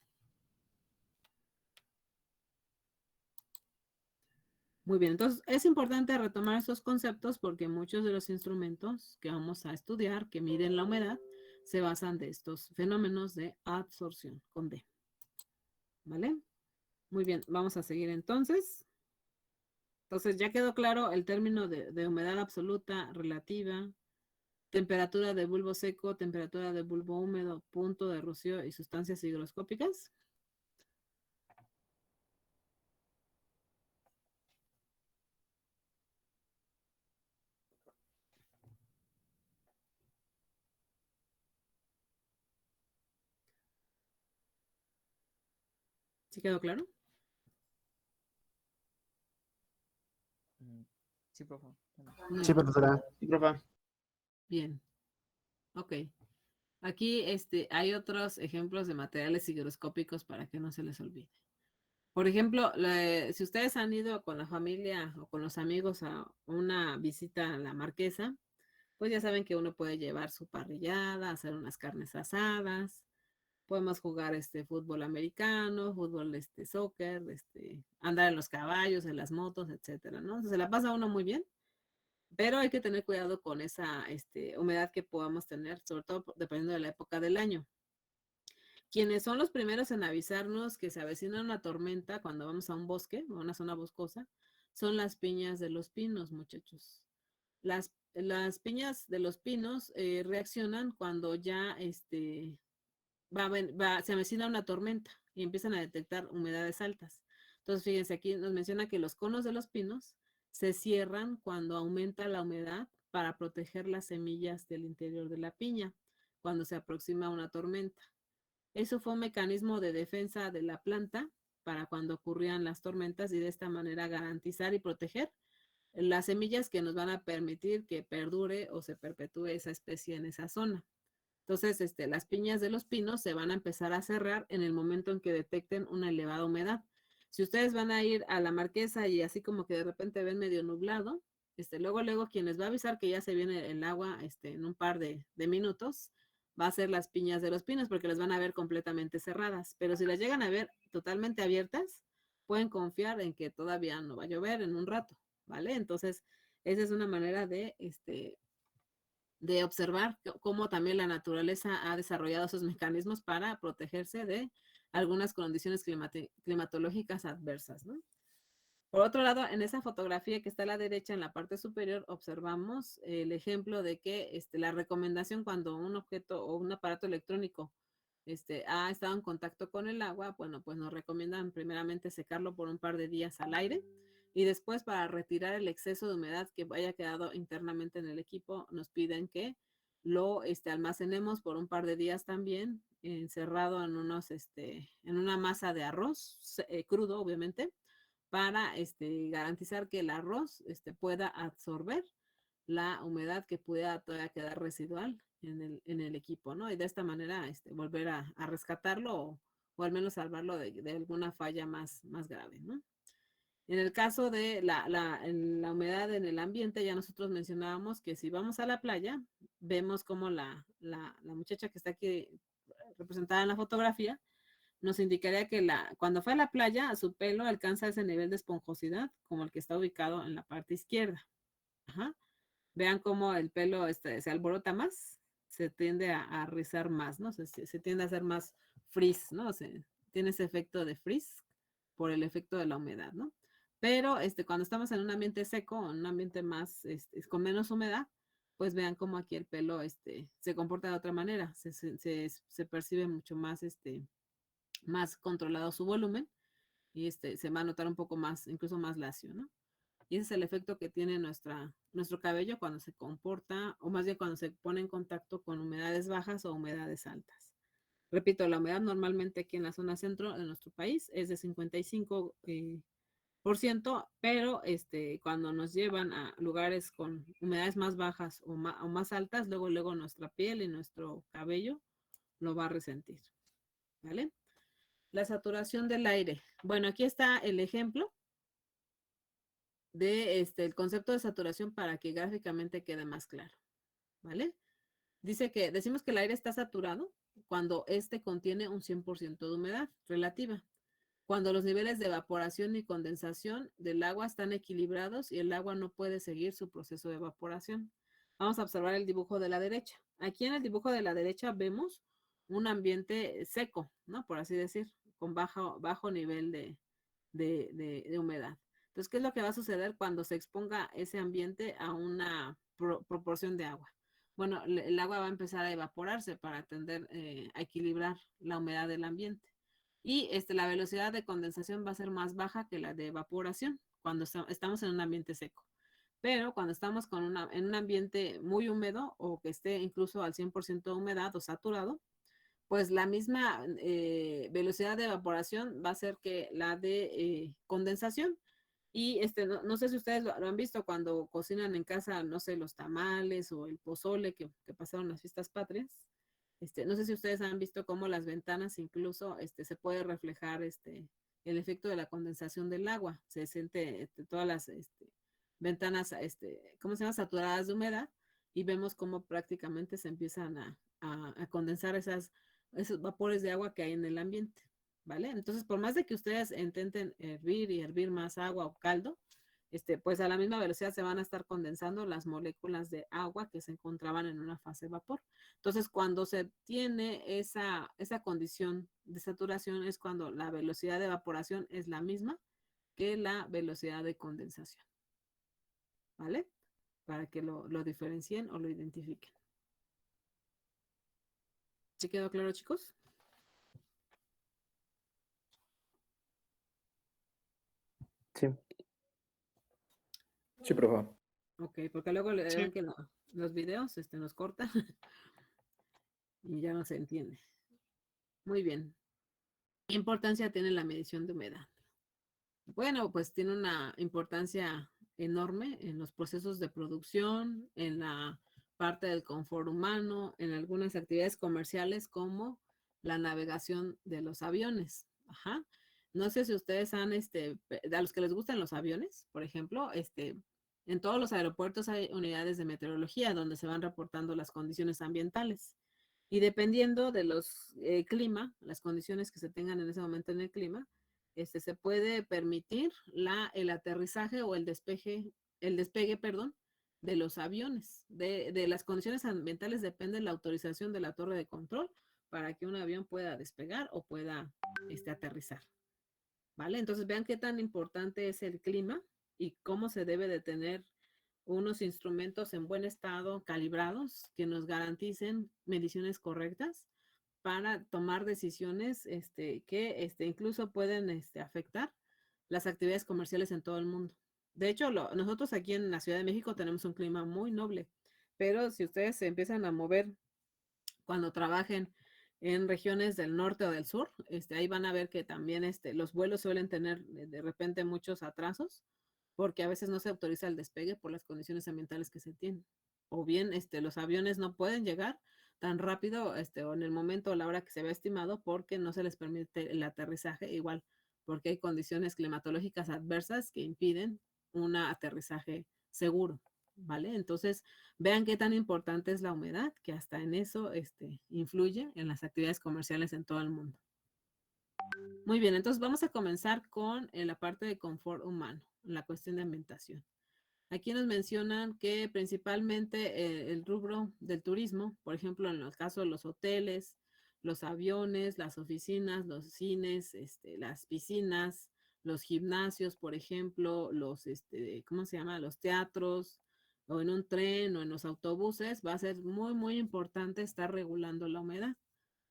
Muy bien, entonces es importante retomar esos conceptos porque muchos de los instrumentos que vamos a estudiar, que miden la humedad, se basan de estos fenómenos de absorción con D. ¿Vale? Muy bien, vamos a seguir entonces. Entonces ya quedó claro el término de humedad absoluta, relativa, temperatura de bulbo seco, temperatura de bulbo húmedo, punto de rocío y sustancias higroscópicas. ¿Sí quedó claro? Sí, profe. Sí, profesora. Sí, profe. Bien. Ok. Aquí hay otros ejemplos de materiales higroscópicos para que no se les olvide. Por ejemplo, si ustedes han ido con la familia o con los amigos a una visita a la Marquesa, pues ya saben que uno puede llevar su parrillada, hacer unas carnes asadas, podemos jugar fútbol americano, fútbol soccer, andar en los caballos, en las motos, etcétera, ¿no? Entonces se la pasa uno muy bien, pero hay que tener cuidado con esa humedad que podamos tener, sobre todo dependiendo de la época del año. Quienes son los primeros en avisarnos que se avecina una tormenta cuando vamos a un bosque o a una zona boscosa son las piñas de los pinos, muchachos. Las piñas de los pinos reaccionan cuando ya se avecina una tormenta y empiezan a detectar humedades altas. Entonces, fíjense, aquí nos menciona que los conos de los pinos se cierran cuando aumenta la humedad para proteger las semillas del interior de la piña cuando se aproxima una tormenta. Eso fue un mecanismo de defensa de la planta para cuando ocurrían las tormentas y de esta manera garantizar y proteger las semillas que nos van a permitir que perdure o se perpetúe esa especie en esa zona. Entonces, las piñas de los pinos se van a empezar a cerrar en el momento en que detecten una elevada humedad. Si ustedes van a ir a la Marquesa y así como que de repente ven medio nublado, luego quien les va a avisar que ya se viene el agua en un par de minutos, va a ser las piñas de los pinos porque las van a ver completamente cerradas. Pero si las llegan a ver totalmente abiertas, pueden confiar en que todavía no va a llover en un rato, ¿vale? Entonces, esa es una manera de de observar cómo también la naturaleza ha desarrollado esos mecanismos para protegerse de algunas condiciones climatológicas adversas, ¿no? Por otro lado, en esa fotografía que está a la derecha, en la parte superior, observamos el ejemplo de que la recomendación cuando un objeto o un aparato electrónico ha estado en contacto con el agua, bueno, pues nos recomiendan primeramente secarlo por un par de días al aire y después para retirar el exceso de humedad que haya quedado internamente en el equipo, nos piden que lo almacenemos por un par de días también, encerrado en en una masa de arroz crudo, obviamente, para garantizar que el arroz pueda absorber la humedad que pueda todavía quedar residual en el equipo, ¿no? Y de esta manera volver a rescatarlo o al menos salvarlo de alguna falla más grave, ¿no? En el caso de la humedad en el ambiente, ya nosotros mencionábamos que si vamos a la playa, vemos como la muchacha que está aquí representada en la fotografía, nos indicaría que cuando fue a la playa, su pelo alcanza ese nivel de esponjosidad como el que está ubicado en la parte izquierda. Ajá. Vean cómo el pelo se alborota más, se tiende a rizar más, ¿no? Se tiende a hacer más frizz, ¿no? Tiene ese efecto de frizz por el efecto de la humedad, ¿no? Pero cuando estamos en un ambiente seco, en un ambiente más, con menos humedad, pues vean cómo aquí el pelo se comporta de otra manera, se percibe mucho más, más controlado su volumen y se va a notar un poco más, incluso más lacio, ¿no? Y ese es el efecto que tiene nuestro cabello cuando se comporta, o más bien cuando se pone en contacto con humedades bajas o humedades altas. Repito, la humedad normalmente aquí en la zona centro de nuestro país es de 55%, pero cuando nos llevan a lugares con humedades más bajas o más altas, luego nuestra piel y nuestro cabello lo va a resentir, ¿vale? La saturación del aire. Bueno, aquí está el ejemplo de el concepto de saturación para que gráficamente quede más claro, ¿vale? Decimos que el aire está saturado cuando contiene un 100% de humedad relativa, cuando los niveles de evaporación y condensación del agua están equilibrados y el agua no puede seguir su proceso de evaporación. Vamos a observar el dibujo de la derecha. Aquí en el dibujo de la derecha vemos un ambiente seco, ¿no? Por así decir, con bajo nivel de humedad. Entonces, ¿qué es lo que va a suceder cuando se exponga ese ambiente a una proporción de agua? Bueno, el agua va a empezar a evaporarse para tender a equilibrar la humedad del ambiente. Y la velocidad de condensación va a ser más baja que la de evaporación cuando estamos en un ambiente seco. Pero cuando estamos en un ambiente muy húmedo o que esté incluso al 100% de humedad o saturado, pues la misma velocidad de evaporación va a ser que la de condensación. Y no sé si ustedes lo han visto cuando cocinan en casa, no sé, los tamales o el pozole que pasaron las fiestas patrias. No sé si ustedes han visto cómo las ventanas incluso se puede reflejar el efecto de la condensación del agua. Se siente todas las ventanas, ¿cómo se llama? Saturadas de humedad y vemos cómo prácticamente se empiezan a condensar esos vapores de agua que hay en el ambiente, ¿vale? Entonces, por más de que ustedes intenten hervir más agua o caldo, pues a la misma velocidad se van a estar condensando las moléculas de agua que se encontraban en una fase de vapor. Entonces, cuando se tiene esa condición de saturación es cuando la velocidad de evaporación es la misma que la velocidad de condensación, ¿vale? Para que lo diferencien o lo identifiquen. ¿Sí quedó claro, chicos? Sí. Sí, profe. Ok, porque luego le ven que los videos nos cortan y ya no se entiende. Muy bien. ¿Qué importancia tiene la medición de humedad? Bueno, pues tiene una importancia enorme en los procesos de producción, en la parte del confort humano, en algunas actividades comerciales como la navegación de los aviones. Ajá. No sé si ustedes a los que les gustan los aviones, por ejemplo, en todos los aeropuertos hay unidades de meteorología donde se van reportando las condiciones ambientales. Y dependiendo de los clima, las condiciones que se tengan en ese momento en el clima, se puede permitir el aterrizaje o el despegue, perdón, de los aviones. De las condiciones ambientales depende la autorización de la torre de control para que un avión pueda despegar o pueda aterrizar. ¿Vale? Entonces vean qué tan importante es el clima y cómo se debe de tener unos instrumentos en buen estado, calibrados, que nos garanticen mediciones correctas para tomar decisiones que incluso pueden afectar las actividades comerciales en todo el mundo. De hecho, nosotros aquí en la Ciudad de México tenemos un clima muy noble, pero si ustedes se empiezan a mover cuando trabajen en regiones del norte o del sur, ahí van a ver que también los vuelos suelen tener de repente muchos atrasos, porque a veces no se autoriza el despegue por las condiciones ambientales que se tienen. O bien los aviones no pueden llegar tan rápido o en el momento o la hora que se había estimado porque no se les permite el aterrizaje, igual porque hay condiciones climatológicas adversas que impiden un aterrizaje seguro. ¿Vale? Entonces, vean qué tan importante es la humedad, que hasta en eso influye en las actividades comerciales en todo el mundo. Muy bien, entonces vamos a comenzar con la parte de confort humano, la cuestión de ambientación. Aquí nos mencionan que principalmente el rubro del turismo, por ejemplo, en el caso de los hoteles, los aviones, las oficinas, los cines, las piscinas, los gimnasios, por ejemplo, ¿cómo se llama? Los teatros, o en un tren o en los autobuses, va a ser muy, muy importante estar regulando la humedad.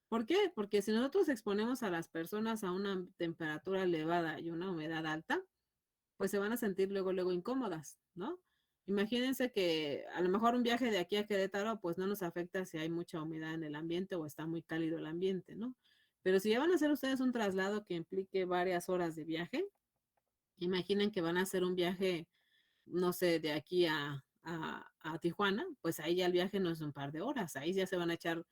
¿Por qué? Porque si nosotros exponemos a las personas a una temperatura elevada y una humedad alta, pues se van a sentir luego incómodas, ¿no? Imagínense que a lo mejor un viaje de aquí a Querétaro, pues no nos afecta si hay mucha humedad en el ambiente o está muy cálido el ambiente, ¿no? Pero si ya van a hacer ustedes un traslado que implique varias horas de viaje, imaginen que van a hacer un viaje, no sé, de aquí a Tijuana, pues ahí ya el viaje no es un par de horas, ahí ya se van a echar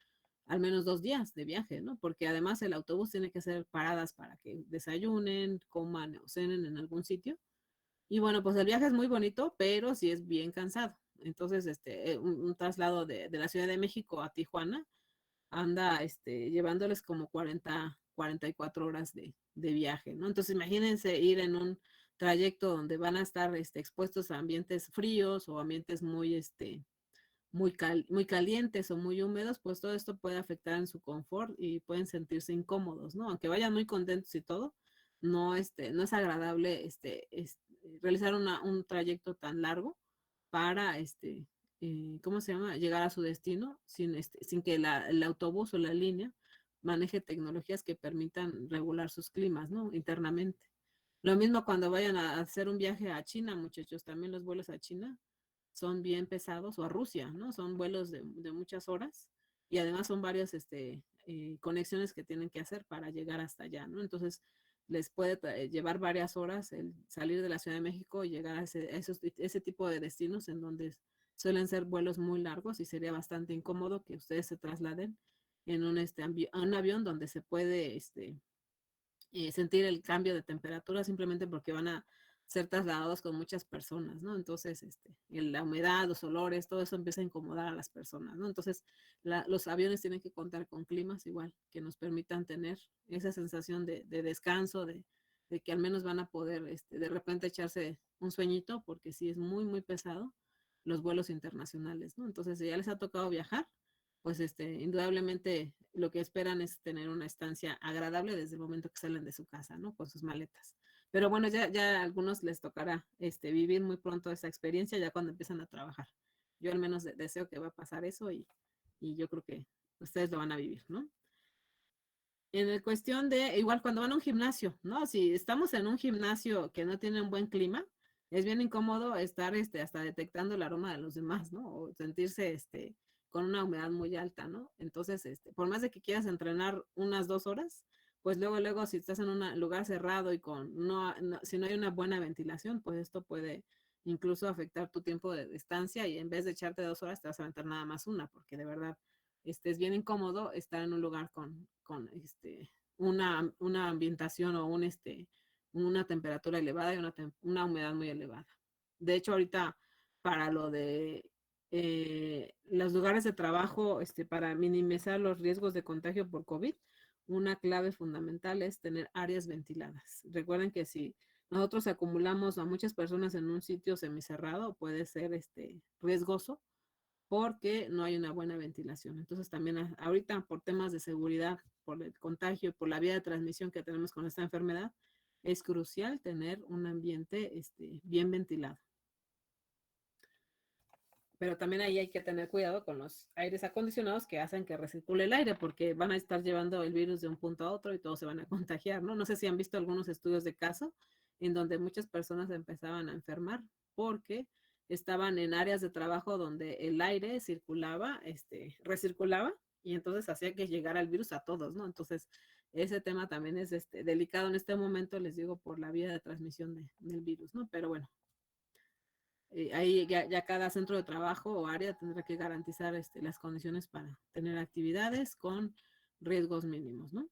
al menos 2 días de viaje, ¿no? Porque además el autobús tiene que hacer paradas para que desayunen, coman o cenen en algún sitio. Y bueno, pues el viaje es muy bonito, pero sí es bien cansado. Entonces, un traslado de la Ciudad de México a Tijuana anda llevándoles como 44 horas de viaje, ¿no? Entonces, imagínense ir en un trayecto donde van a estar expuestos a ambientes fríos o ambientes muy calientes o muy húmedos, pues todo esto puede afectar en su confort y pueden sentirse incómodos, ¿no? Aunque vayan muy contentos y todo, no es agradable realizar un trayecto tan largo para ¿cómo se llama? Llegar a su destino sin que el autobús o la línea maneje tecnologías que permitan regular sus climas, ¿no? Internamente. Lo mismo cuando vayan a hacer un viaje a China, muchachos, también los vuelos a China son bien pesados, o a Rusia, ¿no? Son vuelos de muchas horas y además son varias conexiones que tienen que hacer para llegar hasta allá, ¿no? Entonces, les puede llevar varias horas el salir de la Ciudad de México y llegar a ese tipo de destinos en donde suelen ser vuelos muy largos y sería bastante incómodo que ustedes se trasladen en un avión donde se puede sentir el cambio de temperatura simplemente porque van a ser trasladados con muchas personas, ¿no? Entonces, la humedad, los olores, todo eso empieza a incomodar a las personas, ¿no? Entonces, los aviones tienen que contar con climas igual, que nos permitan tener esa sensación de descanso, de que al menos van a poder de repente echarse un sueñito, porque sí es muy, muy pesado los vuelos internacionales, ¿no? Entonces, si ya les ha tocado viajar, pues indudablemente lo que esperan es tener una estancia agradable desde el momento que salen de su casa, ¿no? Con sus maletas. Pero bueno, ya a algunos les tocará vivir muy pronto esa experiencia ya cuando empiezan a trabajar. Yo al menos deseo que va a pasar eso y yo creo que ustedes lo van a vivir, ¿no? En la cuestión de, igual cuando van a un gimnasio, ¿no? Si estamos en un gimnasio que no tiene un buen clima, es bien incómodo estar hasta detectando el aroma de los demás, ¿no? O sentirse con una humedad muy alta, ¿no? Entonces, por más de que quieras entrenar unas 2 horas, pues luego si estás en un lugar cerrado y si no hay una buena ventilación, pues esto puede incluso afectar tu tiempo de distancia y en vez de echarte 2 horas te vas a aventar nada más una, porque de verdad es bien incómodo estar en un lugar con una ambientación o una temperatura elevada y una humedad muy elevada. De hecho, ahorita para lo de los lugares de trabajo, para minimizar los riesgos de contagio por COVID, una clave fundamental es tener áreas ventiladas. Recuerden que si nosotros acumulamos a muchas personas en un sitio semicerrado, puede ser riesgoso porque no hay una buena ventilación. Entonces también ahorita por temas de seguridad, por el contagio, por la vía de transmisión que tenemos con esta enfermedad, es crucial tener un ambiente bien ventilado. Pero también ahí hay que tener cuidado con los aires acondicionados que hacen que recircule el aire, porque van a estar llevando el virus de un punto a otro y todos se van a contagiar, ¿no? No sé si han visto algunos estudios de caso en donde muchas personas empezaban a enfermar porque estaban en áreas de trabajo donde el aire circulaba, recirculaba, y entonces hacía que llegara el virus a todos, ¿no? Entonces, ese tema también es delicado en este momento, les digo, por la vía de transmisión del virus, ¿no? Pero bueno, ahí ya cada centro de trabajo o área tendrá que garantizar las condiciones para tener actividades con riesgos mínimos, ¿no?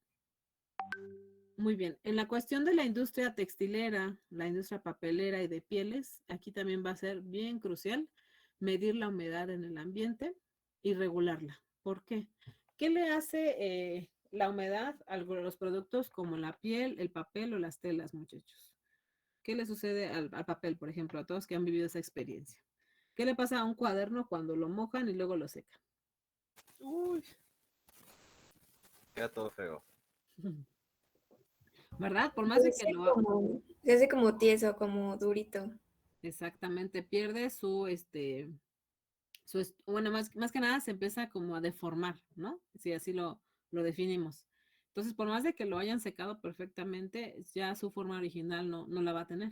Muy bien. En la cuestión de la industria textilera, la industria papelera y de pieles, aquí también va a ser bien crucial medir la humedad en el ambiente y regularla. ¿Por qué? ¿Qué le hace la humedad a los productos como la piel, el papel o las telas, muchachos? ¿Qué le sucede al papel, por ejemplo, a todos que han vivido esa experiencia? ¿Qué le pasa a un cuaderno cuando lo mojan y luego lo secan? Uy. Queda todo feo. ¿Verdad? Por más de que lo... Se hace como tieso, como durito. Exactamente, pierde bueno, más que nada se empieza como a deformar, ¿no? Si así lo definimos. Entonces, por más de que lo hayan secado perfectamente, ya su forma original no la va a tener.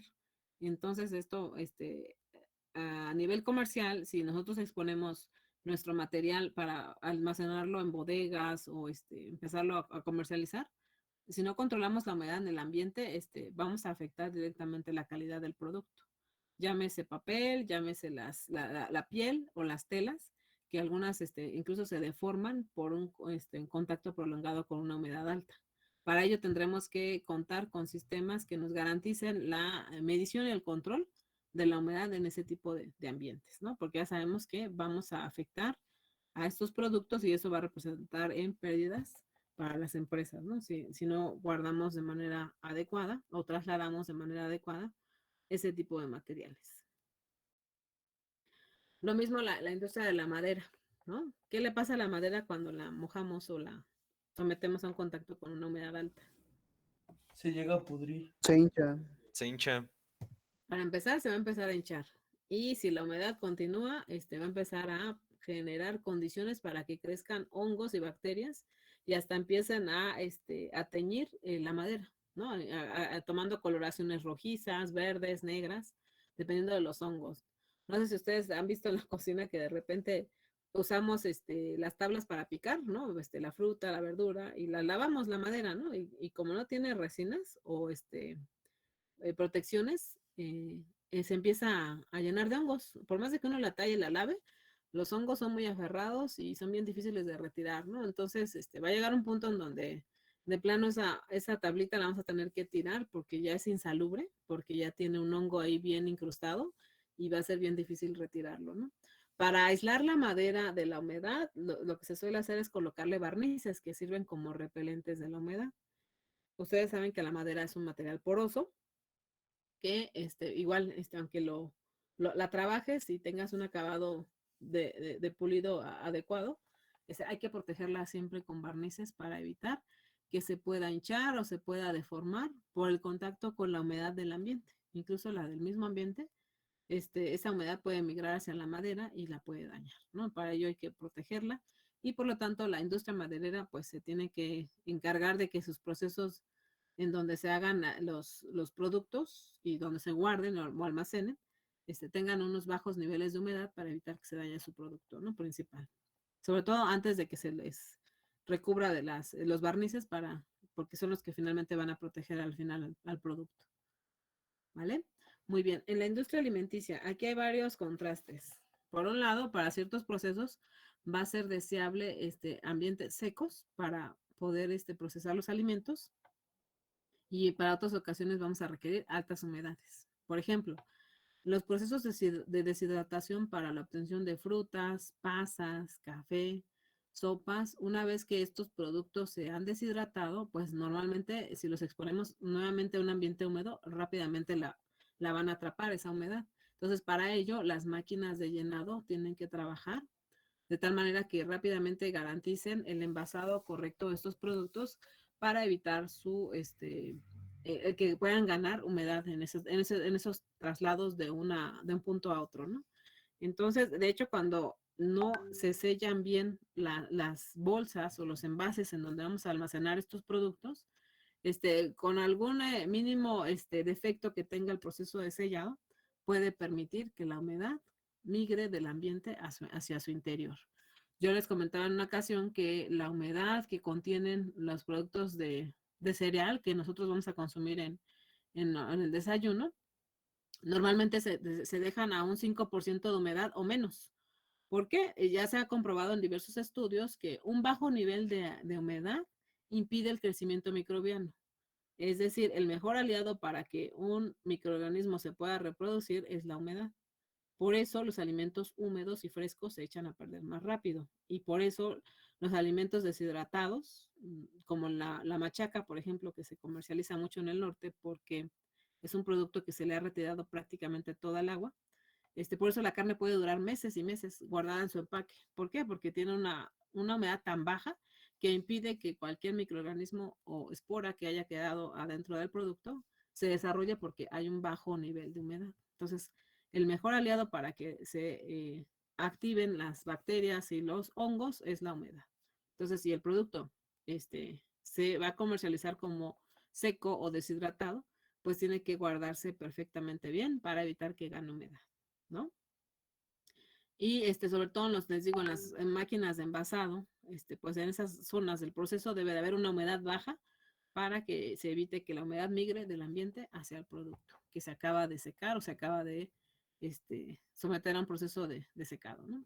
Y entonces esto, a nivel comercial, si nosotros exponemos nuestro material para almacenarlo en bodegas o empezarlo a comercializar, si no controlamos la humedad en el ambiente, vamos a afectar directamente la calidad del producto. Llámese papel, llámese la piel o las telas, que algunas incluso se deforman por un contacto prolongado con una humedad alta. Para ello tendremos que contar con sistemas que nos garanticen la medición y el control de la humedad en ese tipo de ambientes, ¿no? Porque ya sabemos que vamos a afectar a estos productos y eso va a representar en pérdidas para las empresas, ¿no? Si no guardamos de manera adecuada o trasladamos de manera adecuada ese tipo de materiales. Lo mismo la industria de la madera, ¿no? ¿Qué le pasa a la madera cuando la mojamos o la sometemos a un contacto con una humedad alta? Se llega a pudrir. Se hincha. Se hincha. Para empezar, se va a empezar a hinchar. Y si la humedad continúa, va a empezar a generar condiciones para que crezcan hongos y bacterias y hasta empiecen a teñir la madera, ¿no? Tomando coloraciones rojizas, verdes, negras, dependiendo de los hongos. No sé si ustedes han visto en la cocina que de repente usamos las tablas para picar, ¿no? La fruta, la verdura, y la lavamos la madera, ¿no? Y como no tiene resinas o protecciones, se empieza a llenar de hongos. Por más de que uno la talle y la lave, los hongos son muy aferrados y son bien difíciles de retirar, ¿no? Entonces, va a llegar un punto en donde de plano esa tablita la vamos a tener que tirar porque ya es insalubre, porque ya tiene un hongo ahí bien incrustado y va a ser bien difícil retirarlo, ¿no? Para aislar la madera de la humedad, lo que se suele hacer es colocarle barnices que sirven como repelentes de la humedad. Ustedes saben que la madera es un material poroso, que igual, aunque la trabajes y tengas un acabado de pulido adecuado, hay que protegerla siempre con barnices para evitar que se pueda hinchar o se pueda deformar por el contacto con la humedad del ambiente, incluso la del mismo ambiente. Esa humedad puede migrar hacia la madera y la puede dañar, ¿no? Para ello hay que protegerla y por lo tanto la industria maderera pues se tiene que encargar de que sus procesos en donde se hagan los productos y donde se guarden o almacenen, tengan unos bajos niveles de humedad para evitar que se dañe su producto, ¿no? Principal. Sobre todo antes de que se les recubra de los barnices porque son los que finalmente van a proteger al final al producto. ¿Vale? Muy bien. En la industria alimenticia, aquí hay varios contrastes. Por un lado, para ciertos procesos va a ser deseable ambientes secos para poder procesar los alimentos. Y para otras ocasiones vamos a requerir altas humedades. Por ejemplo, los procesos de deshidratación para la obtención de frutas, pasas, café, sopas. Una vez que estos productos se han deshidratado, pues normalmente si los exponemos nuevamente a un ambiente húmedo, rápidamente la van a atrapar esa humedad. Entonces, para ello, las máquinas de llenado tienen que trabajar de tal manera que rápidamente garanticen el envasado correcto de estos productos para evitar que puedan ganar humedad en esos traslados de un punto a otro, ¿no? Entonces, de hecho, cuando no se sellan bien las bolsas o los envases en donde vamos a almacenar estos productos, con algún mínimo defecto que tenga el proceso de sellado, puede permitir que la humedad migre del ambiente hacia su interior. Yo les comentaba en una ocasión que la humedad que contienen los productos de cereal que nosotros vamos a consumir en el desayuno, normalmente se dejan a un 5% de humedad o menos. Porque ya se ha comprobado en diversos estudios que un bajo nivel de humedad impide el crecimiento microbiano. Es decir, el mejor aliado para que un microorganismo se pueda reproducir es la humedad. Por eso los alimentos húmedos y frescos se echan a perder más rápido. Y por eso los alimentos deshidratados, como la machaca, por ejemplo, que se comercializa mucho en el norte porque es un producto que se le ha retirado prácticamente toda el agua. Por eso la carne puede durar meses y meses guardada en su empaque. ¿Por qué? Porque tiene una humedad tan baja que impide que cualquier microorganismo o espora que haya quedado adentro del producto se desarrolle porque hay un bajo nivel de humedad. Entonces, el mejor aliado para que se activen las bacterias y los hongos es la humedad. Entonces, si el producto se va a comercializar como seco o deshidratado, pues tiene que guardarse perfectamente bien para evitar que gane humedad, ¿no? Y sobre todo les digo, en las máquinas de envasado, pues en esas zonas del proceso debe de haber una humedad baja para que se evite que la humedad migre del ambiente hacia el producto que se acaba de secar o se acaba de someter a un proceso de secado, ¿no?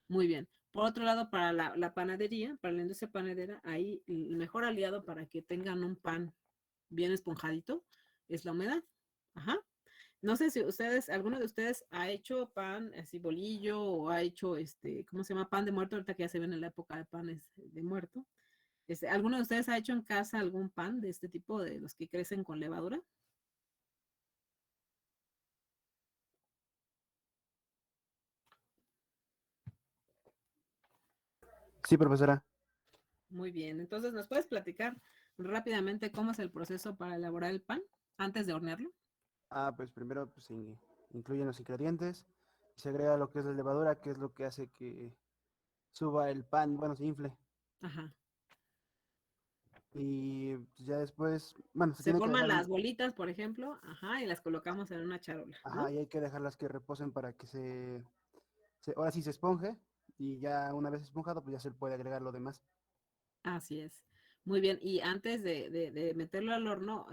Muy bien. Por otro lado, para la panadería, para la industria panadera, ahí el mejor aliado para que tengan un pan bien esponjadito es la humedad. Ajá. No sé si alguno de ustedes ha hecho pan, así bolillo, o ha hecho ¿cómo se llama? Pan de muerto, ahorita que ya se ven en la época de panes de muerto. ¿Alguno de ustedes ha hecho en casa algún pan de este tipo, de los que crecen con levadura? Sí, profesora. Muy bien, entonces, ¿nos puedes platicar rápidamente cómo es el proceso para elaborar el pan antes de hornearlo? Pues primero pues, se incluyen los ingredientes, se agrega lo que es la levadura, que es lo que hace que suba el pan, bueno, se infle. Ajá. Y pues, ya después, bueno, se Se tiene que forman dejar, las bolitas, por ejemplo, ajá, y las colocamos en una charola, ¿no? ajá, y hay que dejarlas que reposen para que ahora sí se esponje, y ya una vez esponjado, pues ya se puede agregar lo demás. Así es. Muy bien, y antes de meterlo al horno,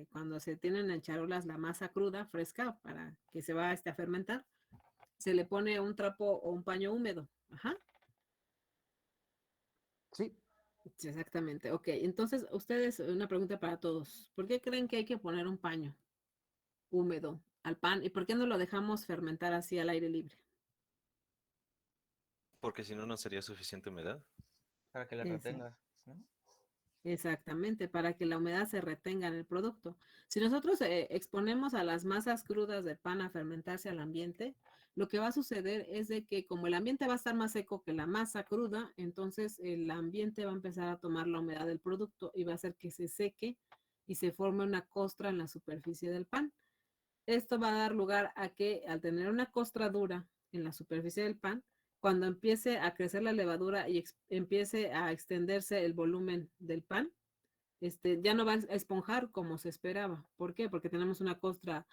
cuando se tienen en charolas la masa cruda, fresca, para que se va a fermentar, se le pone un trapo o un paño húmedo. Ajá. Sí. Sí, exactamente. Ok, entonces, ustedes, una pregunta para todos. ¿Por qué creen que hay que poner un paño húmedo al pan? ¿Y por qué no lo dejamos fermentar así al aire libre? Porque si no, no sería suficiente humedad. Para que la Eso. retenga, ¿no? Exactamente, para que la humedad se retenga en el producto. Si nosotros exponemos a las masas crudas de pan a fermentarse al ambiente, lo que va a suceder es de que como el ambiente va a estar más seco que la masa cruda, entonces el ambiente va a empezar a tomar la humedad del producto y va a hacer que se seque y se forme una costra en la superficie del pan. Esto va a dar lugar a que al tener una costra dura en la superficie del pan, cuando empiece a crecer la levadura y empiece a extenderse el volumen del pan, ya no va a esponjar como se esperaba. ¿Por qué? Porque tenemos una costra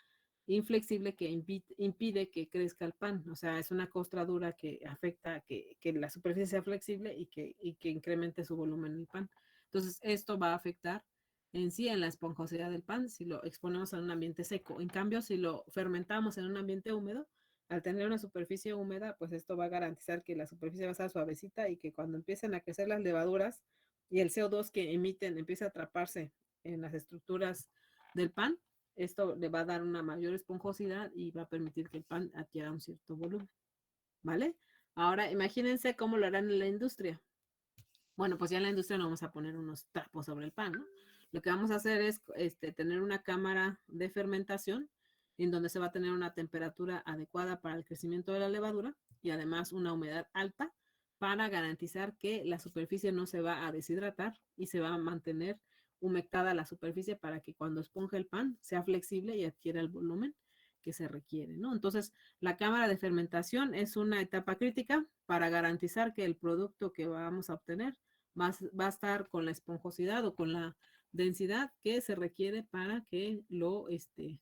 inflexible que impide que crezca el pan. O sea, es una costra dura que afecta a que la superficie sea flexible y que incremente su volumen el pan. Entonces, esto va a afectar en sí en la esponjosidad del pan si lo exponemos en un ambiente seco. En cambio, si lo fermentamos en un ambiente húmedo, al tener una superficie húmeda, pues esto va a garantizar que la superficie va a estar suavecita y que cuando empiecen a crecer las levaduras y el CO2 que emiten empiece a atraparse en las estructuras del pan, esto le va a dar una mayor esponjosidad y va a permitir que el pan adquiera un cierto volumen, ¿vale? Ahora imagínense cómo lo harán en la industria. Bueno, pues ya en la industria no vamos a poner unos trapos sobre el pan, ¿no? Lo que vamos a hacer es tener una cámara de fermentación en donde se va a tener una temperatura adecuada para el crecimiento de la levadura y además una humedad alta para garantizar que la superficie no se va a deshidratar y se va a mantener humectada la superficie para que cuando esponje el pan sea flexible y adquiera el volumen que se requiere, ¿no? Entonces, la cámara de fermentación es una etapa crítica para garantizar que el producto que vamos a obtener va a estar con la esponjosidad o con la densidad que se requiere para que lo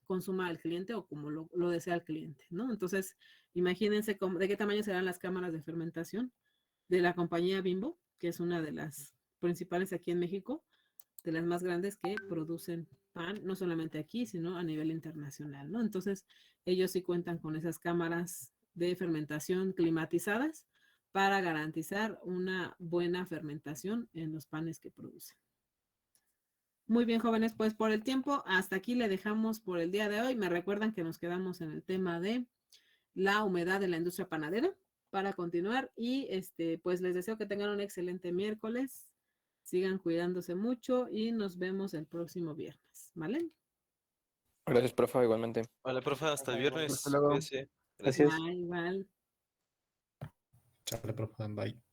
consuma el cliente o como lo desea el cliente, ¿no? Entonces, imagínense de qué tamaño serán las cámaras de fermentación de la compañía Bimbo, que es una de las principales aquí en México, de las más grandes que producen pan, no solamente aquí, sino a nivel internacional, ¿no? Entonces, ellos sí cuentan con esas cámaras de fermentación climatizadas para garantizar una buena fermentación en los panes que producen. Muy bien, jóvenes, pues por el tiempo, hasta aquí le dejamos por el día de hoy. Me recuerdan que nos quedamos en el tema de la humedad de la industria panadera para continuar y pues les deseo que tengan un excelente miércoles. Sigan cuidándose mucho y nos vemos el próximo viernes, ¿vale? Gracias, profe, igualmente. Vale, profe, hasta el viernes. Hasta luego. Cuídese. Gracias. Bye, igual. Chale, profe, bye.